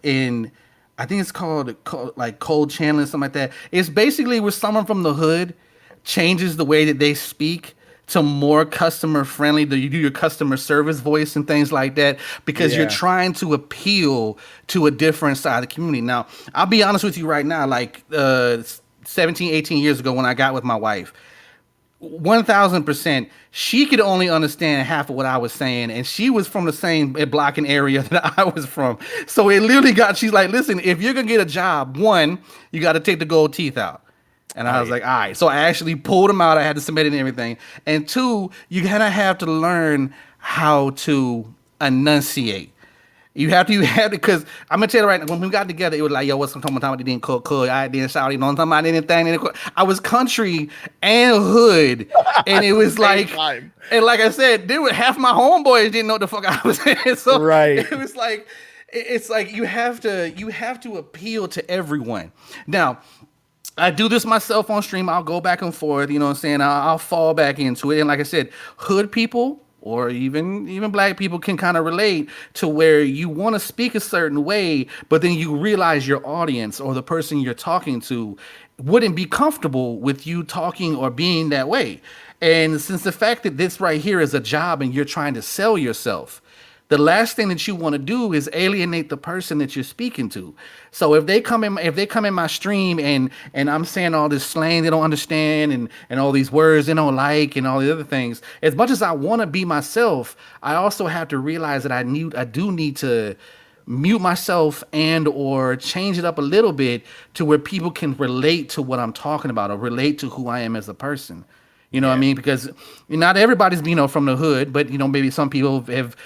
in I think it's called like cold channeling, something like that. It's basically where someone from the hood changes the way that they speak to more customer friendly. That you do your customer service voice and things like that because you're Yeah. trying to appeal to a different side of the community. Now, I'll be honest with you right now, like 17, 18 years ago when I got with my wife, 1,000%, she could only understand half of what I was saying, and she was from the same blocking area that I was from. So it literally got. She's like, "Listen, if you're gonna get a job, one, you got to take the gold teeth out." And Oh I was yeah. like, "All right." So I actually pulled them out. I had to submit it and everything. And two, you kind of have to learn how to enunciate. You have to, because I'm gonna tell you right now, when we got together, it was like, yo, what's some time they didn't cook, I didn't shout, you know, I'm talking about anything. I was country and hood, and At it the was same like, time. and like I said, there were half my homeboys didn't know what the fuck I was saying. So Right. it was like, it's like you have to appeal to everyone. Now, I do this myself on stream. I'll go back and forth. You know what I'm saying? I'll fall back into it. And like I said, hood people or even black people can kind of relate to where you want to speak a certain way, but then you realize your audience or the person you're talking to wouldn't be comfortable with you talking or being that way. And since the fact that this right here is a job and you're trying to sell yourself, the last thing that you want to do is alienate the person that you're speaking to. So if they come in my stream and I'm saying all this slang they don't understand and all these words they don't like and all the other things, as much as I want to be myself, I also have to realize that I do need to mute myself and or change it up a little bit to where people can relate to what I'm talking about or relate to who I am as a person. You know what I Yeah. mean? Because not everybody's from the hood, but maybe some people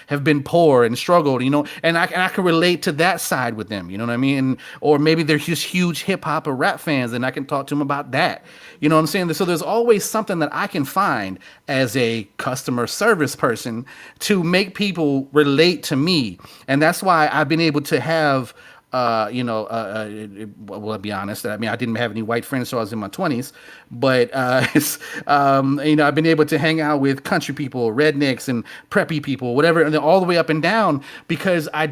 have been poor and struggled. And I can relate to that side with them. You know what I mean? Or maybe they're just huge hip hop or rap fans, and I can talk to them about that. You know what I'm saying? So there's always something that I can find as a customer service person to make people relate to me, and that's why I've been able to have well, I'll be honest. I mean, I didn't have any white friends, so I was in my 20s. But I've been able to hang out with country people, rednecks, and preppy people, whatever, and then all the way up and down because I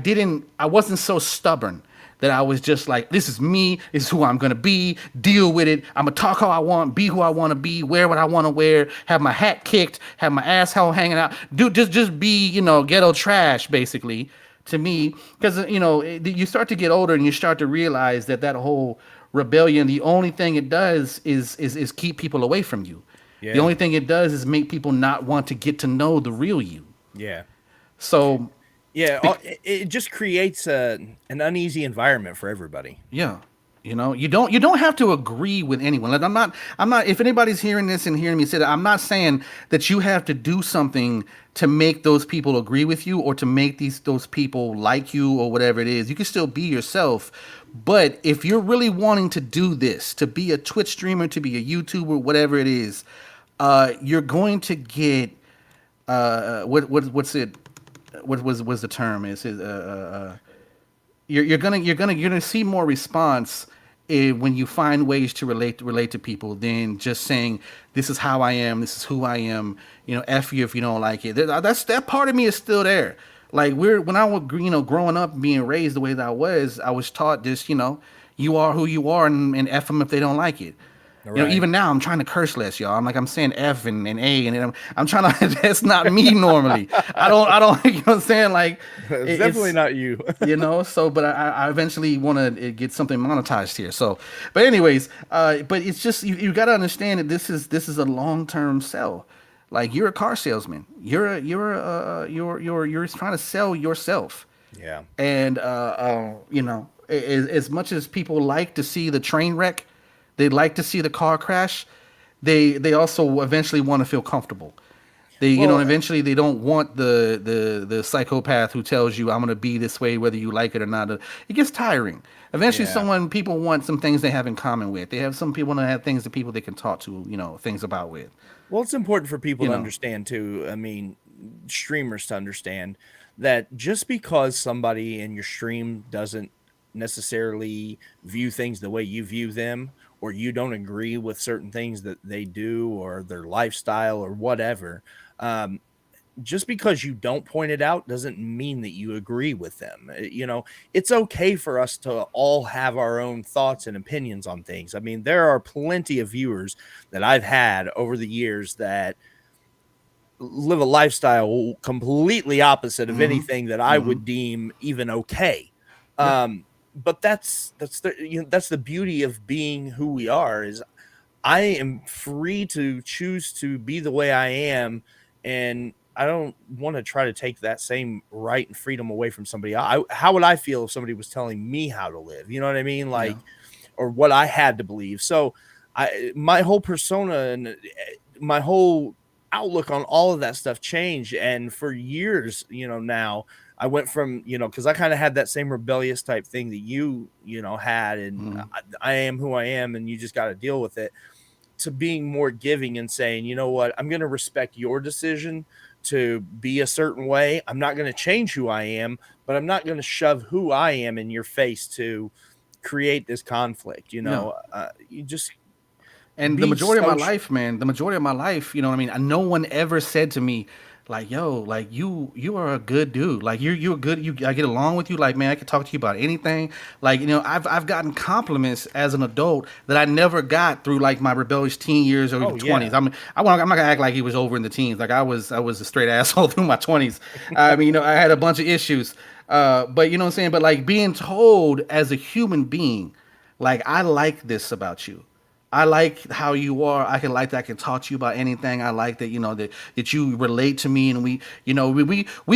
wasn't so stubborn that I was just like, this is me, this is who I'm gonna be, deal with it. I'm gonna talk how I want, be who I wanna be, wear what I wanna wear, have my hat kicked, have my asshole hanging out, do just be, ghetto trash basically to me. Because you start to get older and you start to realize that whole rebellion, the only thing it does is keep people away from you. The Yeah. only thing it does is make people not want to get to know the real you. Yeah. So, Yeah. bec- It just creates an uneasy environment for everybody. yeah. You don't have to agree with anyone. Like, I'm not if anybody's hearing this and hearing me say that, I'm not saying that you have to do something to make those people agree with you or to make those people like you or whatever it is. You can still be yourself. But if you're really wanting to do this, to be a Twitch streamer, to be a YouTuber, whatever it is, you're going to get what's it? What was the term? Is it you're gonna see more response when you find ways to relate to people than just saying this is how I am, this is who I am. F you if you don't like it. That part of me is still there. Like when I was growing up and being raised the way that I was taught this. You are who you are, and F them if they don't like it. Right. Even now I'm trying to curse less, y'all. I'm saying F and A, and I'm trying to. That's not me normally. I don't. You know what I'm saying? Like It's definitely it's not you. so but I eventually want to get something monetized here. So but anyways, but it's just you got to understand that this is a long-term sell. Like you're a car salesman, you're trying to sell yourself. Yeah. And as much as people like to see the train wreck, they like to see the car crash, they also eventually want to feel comfortable. Well, Eventually they don't want the psychopath who tells you I'm gonna be this way whether you like it or not. It gets tiring. Eventually, yeah. people want some things they have in common with. They have some people that have things that people they can talk to, things about with. Well, it's important for people You to know, understand too. I mean, streamers to understand that just because somebody in your stream doesn't necessarily view things the way you view them, or you don't agree with certain things that they do or their lifestyle or whatever, um, just because you don't point it out doesn't mean that you agree with them. It's okay for us to all have our own thoughts and opinions on things. I mean, there are plenty of viewers that I've had over the years that live a lifestyle completely opposite of mm-hmm, anything that I mm-hmm, would deem even okay. yeah, But that's the beauty of being who we are, is I am free to choose to be the way I am, and I don't want to try to take that same right and freedom away from somebody. How would I feel if somebody was telling me how to live? You know what I mean? yeah, Like, or what I had to believe. So, my whole persona and my whole outlook on all of that stuff changed. And for years, now I went from, because I kind of had that same rebellious type thing that you had, and mm-hmm, I am who I am, and you just got to deal with it, to being more giving and saying, you know what, I'm going to respect your decision to be a certain way. I'm not going to change who I am, but I'm not going to shove who I am in your face to create this conflict. yeah. You just And the be majority of my so. life, man, the majority of my life, what I mean? No one ever said to me, like, yo, like you are a good dude. Like you're good. I get along with you. Like, man, I can talk to you about anything. Like, I've gotten compliments as an adult that I never got through like my rebellious teen years or Oh even 20s. yeah. I'm not gonna act like he was over in the teens. Like I was a straight asshole through my 20s. I mean, I had a bunch of issues. But you know what I'm saying? But like being told as a human being, like I like this about you. I like how you are. I can like that. I can talk to you about anything. I like that, that you relate to me, and we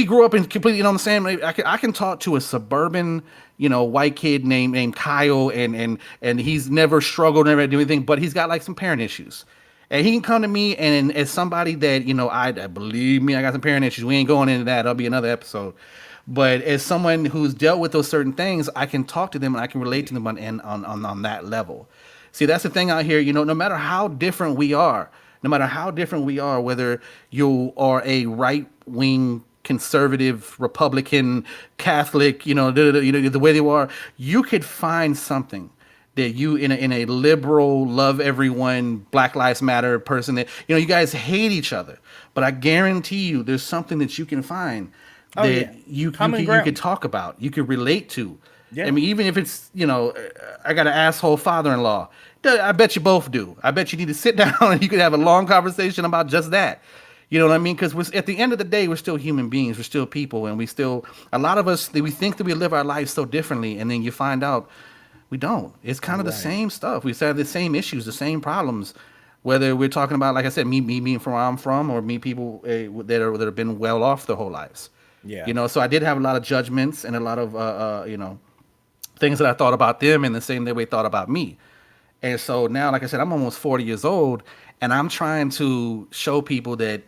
grew up in completely, what I'm saying? Like, I can talk to a suburban, white kid named Kyle, and he's never struggled, never had to do anything, but he's got like some parent issues. And he can come to me, and as somebody that, I believe me, I got some parent issues. We ain't going into that. That'll be another episode. But as someone who's dealt with those certain things, I can talk to them and I can relate to them on that level. See, that's the thing out here. No matter how different we are, no matter how different we are, whether you are a right wing conservative, Republican, Catholic, the way they are, you could find something that you in a liberal, love everyone, Black Lives Matter person that you guys hate each other, but I guarantee you, there's something that you can find Oh yeah, that common you could ground. talk about, you could relate to. I Yeah, mean, even if it's I got an asshole father-in-law. I bet you both do. I bet you need to sit down and you could have a long conversation about just that. You know what I mean? Because at the end of the day, we're still human beings. We're still people, and a lot of us, we think that we live our lives so differently, and then you find out we don't. It's kind of the right. same stuff. We have the same issues, the same problems. Whether we're talking about, like I said, me being from where I'm from, or me people that have been well off their whole lives. Yeah, So I did have a lot of judgments and a lot of things that I thought about them in the same way they thought about me. And so now, like I said, I'm almost 40 years old, and I'm trying to show people that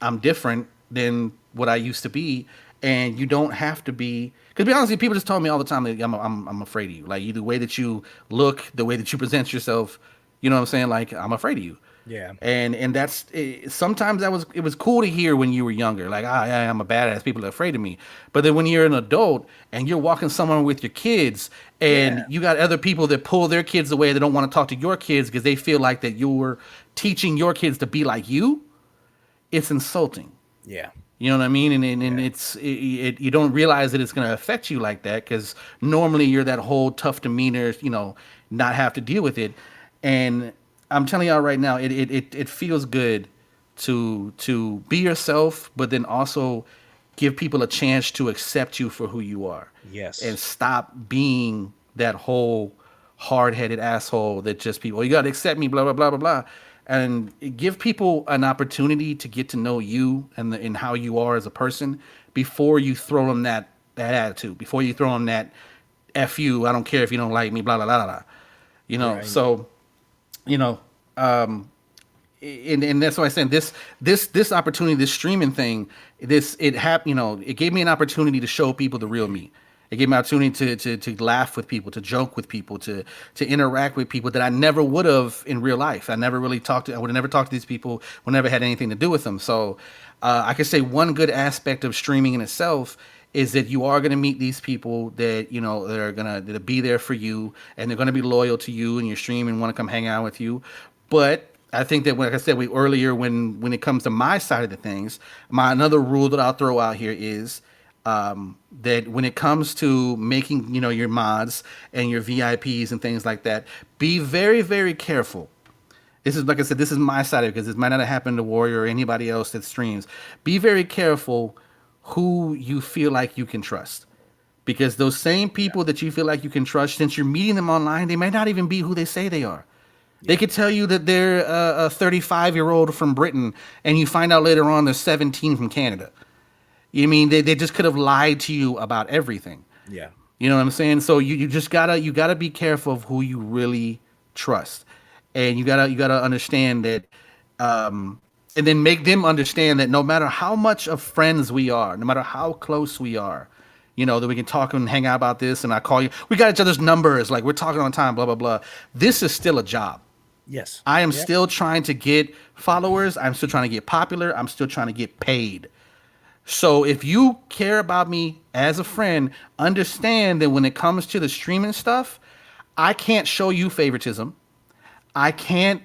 I'm different than what I used to be, and you don't have to be. Because to be honest, with you, people just tell me all the time that I'm afraid of you. Like the way that you look, the way that you present yourself. You know what I'm saying? Like I'm afraid of you. yeah, And that's sometimes it was cool to hear when you were younger, like I'm a badass, people are afraid of me. But then when you're an adult and you're walking somewhere with your kids, and yeah, you got other people that pull their kids away, they don't want to talk to your kids because they feel like that you're teaching your kids to be like you, it's insulting. yeah, You know what I mean? And yeah. you don't realize that it's going to affect you like that, because normally you're that whole tough demeanor, not have to deal with it. And I'm telling y'all right now, it feels good to be yourself, but then also give people a chance to accept you for who you are, and Yes. stop being that whole hard-headed asshole that just people, "Oh, you got to accept me, blah blah blah blah blah," and give people an opportunity to get to know you and how you are as a person before you throw them that attitude, before you throw them that "f you, I don't care if you don't like me," blah blah blah blah. Right. So you know, and that's why I said this opportunity, this streaming thing, it gave me an opportunity to show people the real me. It gave me an opportunity to laugh with people, to joke with people, to interact with people that I never would have in real life. I would have never talked to these people, would never had anything to do with them. So I could say one good aspect of streaming in itself is that you are going to meet these people that that are going to be there for you, and they're going to be loyal to you and your stream and want to come hang out with you. But I think that, like I said, earlier, when it comes to my side of the things, my another rule that I'll throw out here is that when it comes to making your mods and your VIPs and things like that, be very very careful. This is, like I said, this is my side of it, because this might not have happened to Warrior or anybody else that streams. Be very careful who you feel like you can trust, because those same people that you feel like you can trust, since you're meeting them online, they might not even be who they say they are. They Yeah. could tell you that they're a 35-year-old from Britain, and you find out later on they're 17 from Canada. You mean they just could have lied to you about everything. Yeah. You know what I'm saying? So you just gotta be careful of who you really trust, and you gotta understand that, and then make them understand that no matter how much of friends we are, no matter how close we are, that we can talk and hang out about this, and I call you, we got each other's numbers, like we're talking on time, blah blah blah. This is still a job. Yes. I am Yeah. still trying to get followers. I'm still trying to get popular. I'm still trying to get paid. So if you care about me as a friend, understand that when it comes to the streaming stuff, I can't show you favoritism. I can't,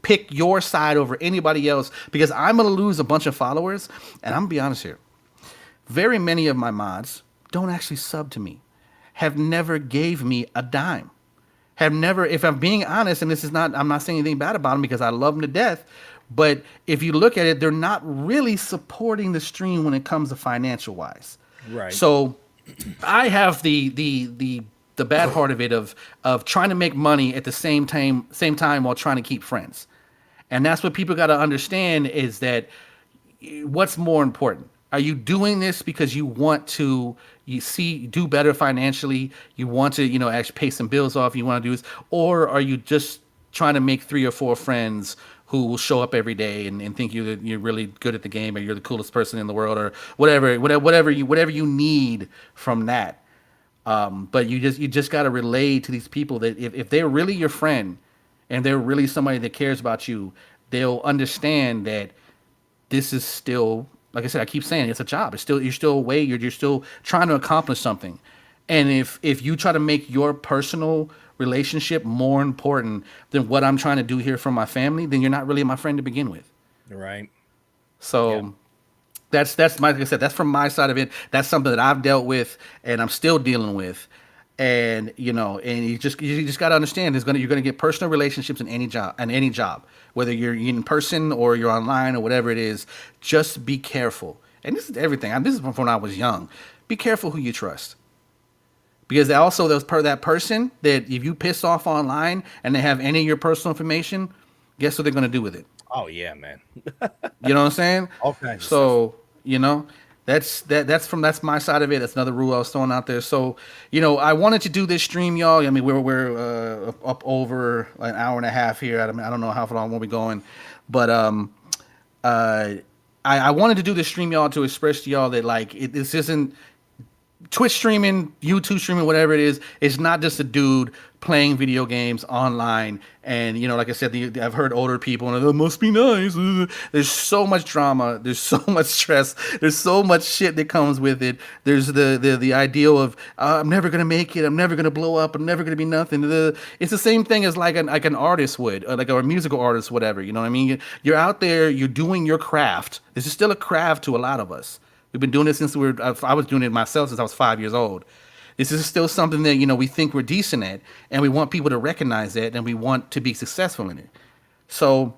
pick your side over anybody else, because I'm going to lose a bunch of followers. And I'm going to be honest here. Very many of my mods don't actually sub to me, have never gave me a dime, have never, if I'm being honest, and I'm not saying anything bad about them because I love them to death, but if you look at it, they're not really supporting the stream when it comes to financial wise. Right. So I have the the bad heart of it of trying to make money at the same time while trying to keep friends. And that's what people got to understand is that what's more important? Are you doing this because you want to do better financially? You want to actually pay some bills off. You want to do this, or are you just trying to make three or four friends who will show up every day and think you're really good at the game or you're the coolest person in the world or whatever you need from that. But you just got to relay to these people that if they're really your friend and they're really somebody that cares about you, they'll understand that this is still, like I said, I keep saying it's a job. It's still you're still away. You're still trying to accomplish something. And if you try to make your personal relationship more important than what I'm trying to do here for my family, then you're not really my friend to begin with. Right. Yeah. So that's my like I said, that's from my side of it. That's something that I've dealt with and I'm still dealing with. And and you just got to understand you're gonna get personal relationships in any job, whether you're in person or you're online or whatever it is. Just be careful. And this is everything. This is from when I was young. Be careful who you trust. Because also there's that person that if you piss off online and they have any of your personal information, guess what they're gonna do with it? Oh yeah, man. You know what I'm saying? All kinds of stuff. So, that's my side of it. That's another rule I was throwing out there. So, I wanted to do this stream, y'all. I mean, we're up over an hour and a half here. I don't know how long we'll be going, but uh, I wanted to do this stream, y'all, to express to y'all that like this isn't Twitch streaming, YouTube streaming, whatever it is, it's not just a dude playing video games online. And like I said, I've heard older people and it must be nice. There's so much drama. There's so much stress. There's so much shit that comes with it. There's the ideal of I'm never gonna make it. I'm never gonna blow up. I'm never gonna be nothing. It's the same thing as like an artist would, or a musical artist, whatever. You know what I mean? You're out there. You're doing your craft. This is still a craft to a lot of us. We've been doing this since I was doing it myself since I was 5 years old. This is still something that we think we're decent at, and we want people to recognize that, and we want to be successful in it. So,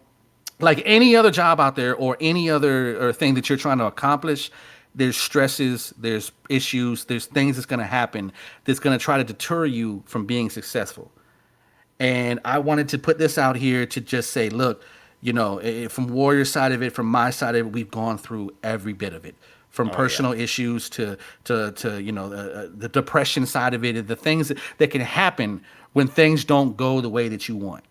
like any other job out there or any other or thing that you're trying to accomplish, there's stresses, there's issues, there's things that's going to happen that's going to try to deter you from being successful. And I wanted to put this out here to just say, look, from Warrior's side of it, from my side of it, we've gone through every bit of it, from Oh yeah. personal issues to the depression side of it, the things that can happen when things don't go the way that you want.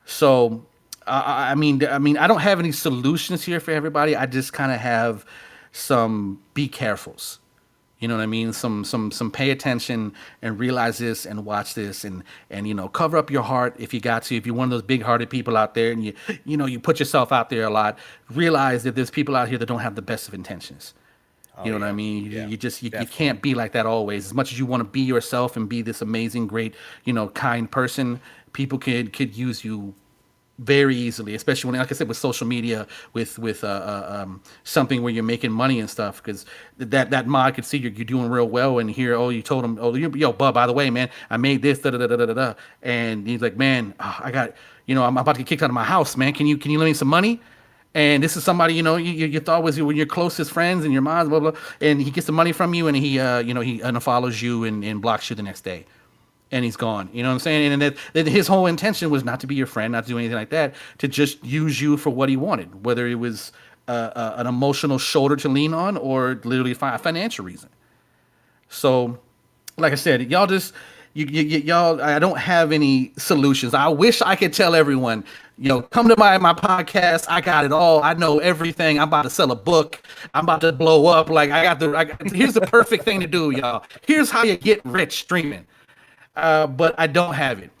So, I mean, I don't have any solutions here for everybody. I just kind of have some be carefuls. You know what I mean? Some pay attention and realize this and watch this and cover up your heart if you got to. If you're one of those big-hearted people out there and you put yourself out there a lot, realize that there's people out here that don't have the best of intentions. Oh You know what I yeah. mean? You, Yeah. you just you Definitely. can't be like that always. As much as you want to be yourself and be this amazing, great, kind person, people could use you very easily, especially when, like I said, with social media, with something where you're making money and stuff. Because that mod could see you're doing real well, and hear, oh, you told him, oh, yo, bud, by the way, man, I made this, da da da da da da, and he's like, man, I got, I'm about to get kicked out of my house, man. Can you lend me some money? And this is somebody you thought was your closest friends and your moms, blah blah. And he gets the money from you, and he unfollows you and blocks you the next day, and he's gone. You know what I'm saying? And that his whole intention was not to be your friend, not to do anything like that, to just use you for what he wanted, whether it was an emotional shoulder to lean on or literally a financial reason. So, like I said, y'all just y'all. I don't have any solutions. I wish I could tell everyone, come to my podcast. I got it all. I know everything. I'm about to sell a book. I'm about to blow up. Like here's the perfect thing to do, y'all. Here's how you get rich streaming. But I don't have it.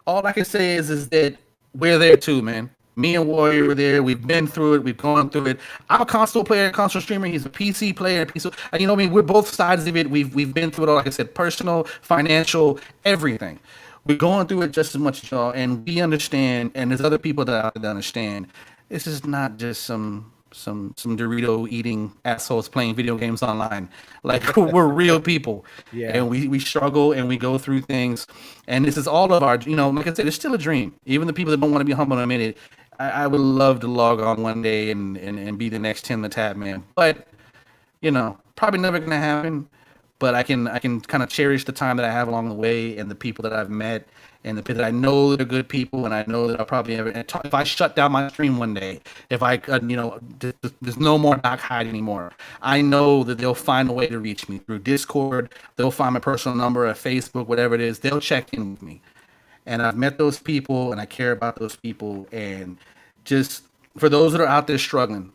All I can say is that we're there too, man. Me and Warrior were there. We've been through it. We've gone through it. I'm a console player, a console streamer. He's a PC player, PC. And what I mean, we're both sides of it. We've been through it all. Like I said, personal, financial, everything. We're going through it just as much as y'all, and we understand. And there's other people that understand. This is not just some Dorito eating assholes playing video games online. Like we're real people, Yeah. and we struggle and we go through things. And this is all of our, like I said, it's still a dream. Even the people that don't want to be humble in a minute, I would love to log on one day and be the next Tim the Tap Man. But probably never gonna happen. but I can kind of cherish the time that I have along the way and the people that I've met and the people that I know that are good people, and I know that I'll probably ever. If I shut down my stream one day, if I there's no more Doc Hyde anymore. I know that they'll find a way to reach me through Discord. They'll find my personal number at Facebook, whatever it is. They'll check in with me, and I've met those people, and I care about those people, and just for those that are out there struggling,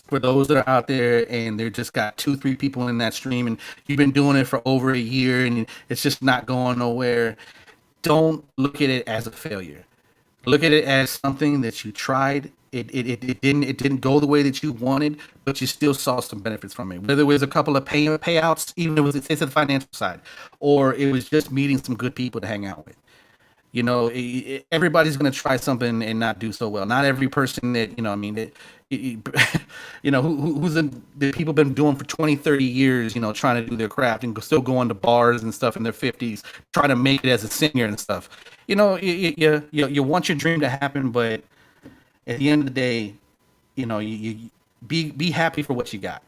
for those that are out there and they're just got two, three people in that stream, and you've been doing it for over a year, and it's just not going nowhere. Don't look at it as a failure. Look at it as something that you tried. It didn't go the way that you wanted, but you still saw some benefits from it. Whether it was a couple of payouts, even if it was it's the financial side, or it was just meeting some good people to hang out with. Everybody's going to try something and not do so well. Not every person that, I mean, who's the people been doing for 20, 30 years, trying to do their craft and still going to bars and stuff in their 50s, trying to make it as a singer and stuff. You want your dream to happen, but at the end of the day, you be happy for what you got.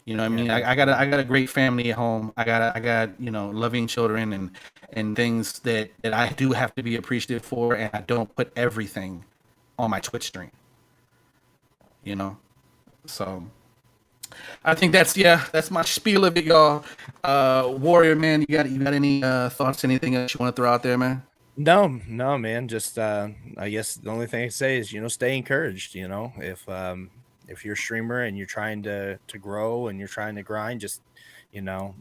I Yeah, mean, I got a great family at home. I got loving children and things that I do have to be appreciative for, and I don't put everything on my Twitch stream. You know, so I think that's my spiel of it, y'all. Warrior man, you got any thoughts, anything else you want to throw out there, man? no, man. Just I guess the only thing I say is stay encouraged. If you're a streamer and you're trying to grow and you're trying to grind, just you know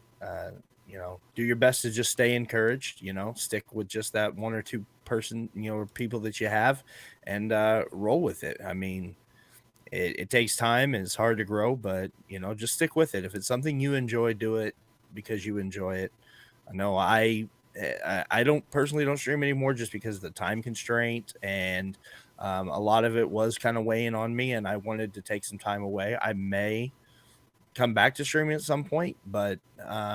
do your best to just stay encouraged. Stick with just that one or two person or people that you have, and roll with it. I mean, it takes time and it's hard to grow, but just stick with it. If it's something you enjoy, do it because you enjoy it. I know I don't personally don't stream anymore just because of the time constraint, and a lot of it was kind of weighing on me, and I wanted to take some time away. I may come back to streaming at some point, but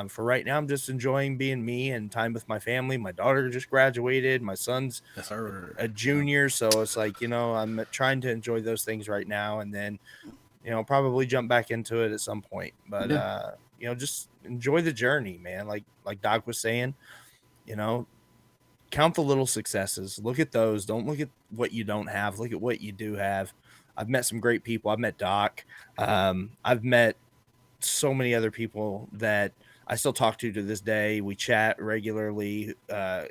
for right now, I'm just enjoying being me and time with my family. My daughter just graduated. My son's Yes, sir. a junior, so it's like I'm trying to enjoy those things right now, and then probably jump back into it at some point. But Yeah. just enjoy the journey, man. Like Doc was saying, you know, count the little successes. Look at those. Don't look at what you don't have. Look at what you do have. I've met some great people. I've met Doc. I've met so many other people that I still talk to this day. We chat regularly. A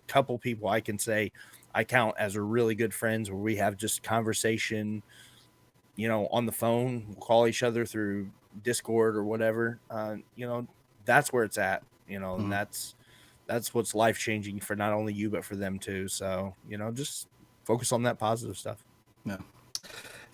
couple people I can say I count as really good friends where we have just conversation, on the phone. We'll call each other through Discord or whatever. That's where it's at, and Mhm. that's what's life changing for not only you but for them too. So just focus on that positive stuff. Yeah.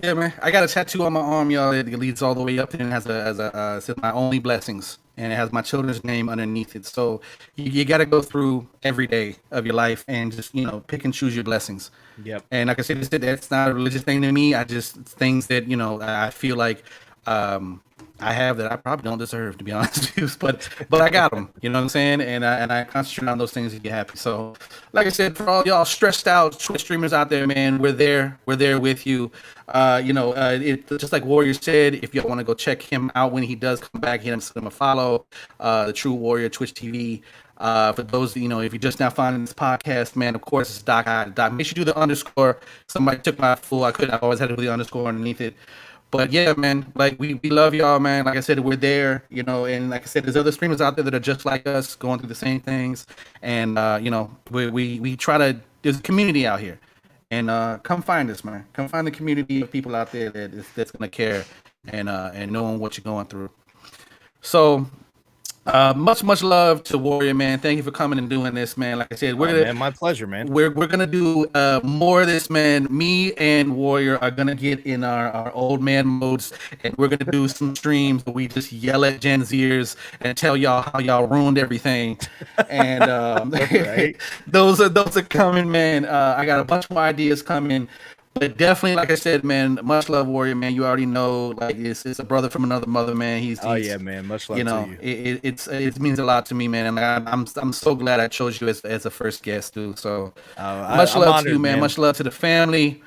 Yeah, man. I got a tattoo on my arm, y'all. It leads all the way up and it has it says my only blessings, and it has my children's name underneath it. So you got to go through every day of your life and just pick and choose your blessings. Yep. And like I said, that's not a religious thing to me. I just things that I feel like um, I have that I probably don't deserve, to be honest with you. But I got them. You know what I'm saying? And I concentrate on those things to get happy. So, like I said, for all y'all stressed out Twitch streamers out there, man, we're there. We're there with you. Just like Warrior said, if y'all want to go check him out when he does come back, hit him a follow. The True Warrior Twitch TV. For those, if you're just now finding this podcast, man, of course it's Doc Hyde. Doc, make sure you do the underscore. Somebody took my fool. I always had to do the underscore underneath it. But yeah, man, like we love y'all, man. Like I said, we're there, and like I said, there's other streamers out there that are just like us, going through the same things, and we try to. There's a community out here, and come find us, man. Come find the community of people out there that's gonna care and knowing what you're going through. So much love to Warrior, man. Thank you for coming and doing this, man. Like I said, Oh man, my pleasure, man. we're gonna do more of this, man. Me and Warrior are gonna get in our old man modes, and we're gonna do some streams where we just yell at Gen Zers and tell y'all how y'all ruined everything. And Right. those are coming, man. I got a bunch more ideas coming. But definitely, like I said, man, much love, Warrior, man. You already know, like it's a brother from another mother, man. Oh He's yeah, man. Much love to you. it means a lot to me, man. And I'm so glad I chose you as a first guest, too. So Uh, much I'm love to you, honored, man. man. Much love to the family.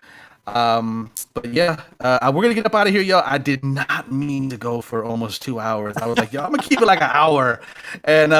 But yeah, we're gonna get up out of here, y'all. I did not mean to go for almost 2 hours. I was like, yo, I'm gonna keep it like an hour, and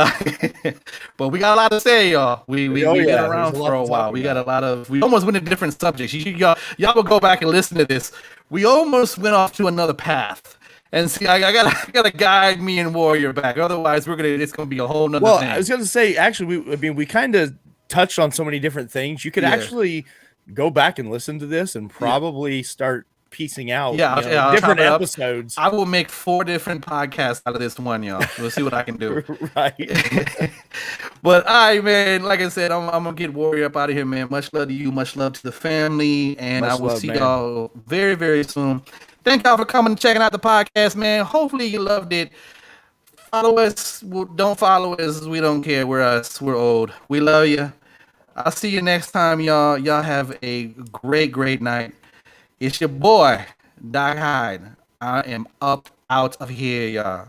but we got a lot to say, y'all. Oh We've been yeah, there's around a for lot a to talk while. We got a about. lot of. We almost went to different subjects. Y'all will go back and listen to this. We almost went off to another path. And see, I gotta guide me and Warrior back. Otherwise, it's gonna be a whole nother Well, I was thing. going to say, actually, I mean, we kind of touched on so many different things. You could Yeah, actually go back and listen to this and yeah. probably start piecing out, Yeah, I'll chop different it up. episodes. I will make 4 different podcasts out of this one, y'all. We'll see what I can do. Right. But all right, man. Like I said, I'm gonna get Warrior up out of here, man. Much love to you, much love to the family, and I Much will love, see man. y'all very, very soon. Thank y'all for coming and checking out the podcast, man. Hopefully you loved it. Follow us. Well, don't follow us. We don't care. We're us. We're old. We love you. I'll see you next time, y'all. Y'all have a great, great night. It's your boy, Doc Hyde. I am up out of here, y'all.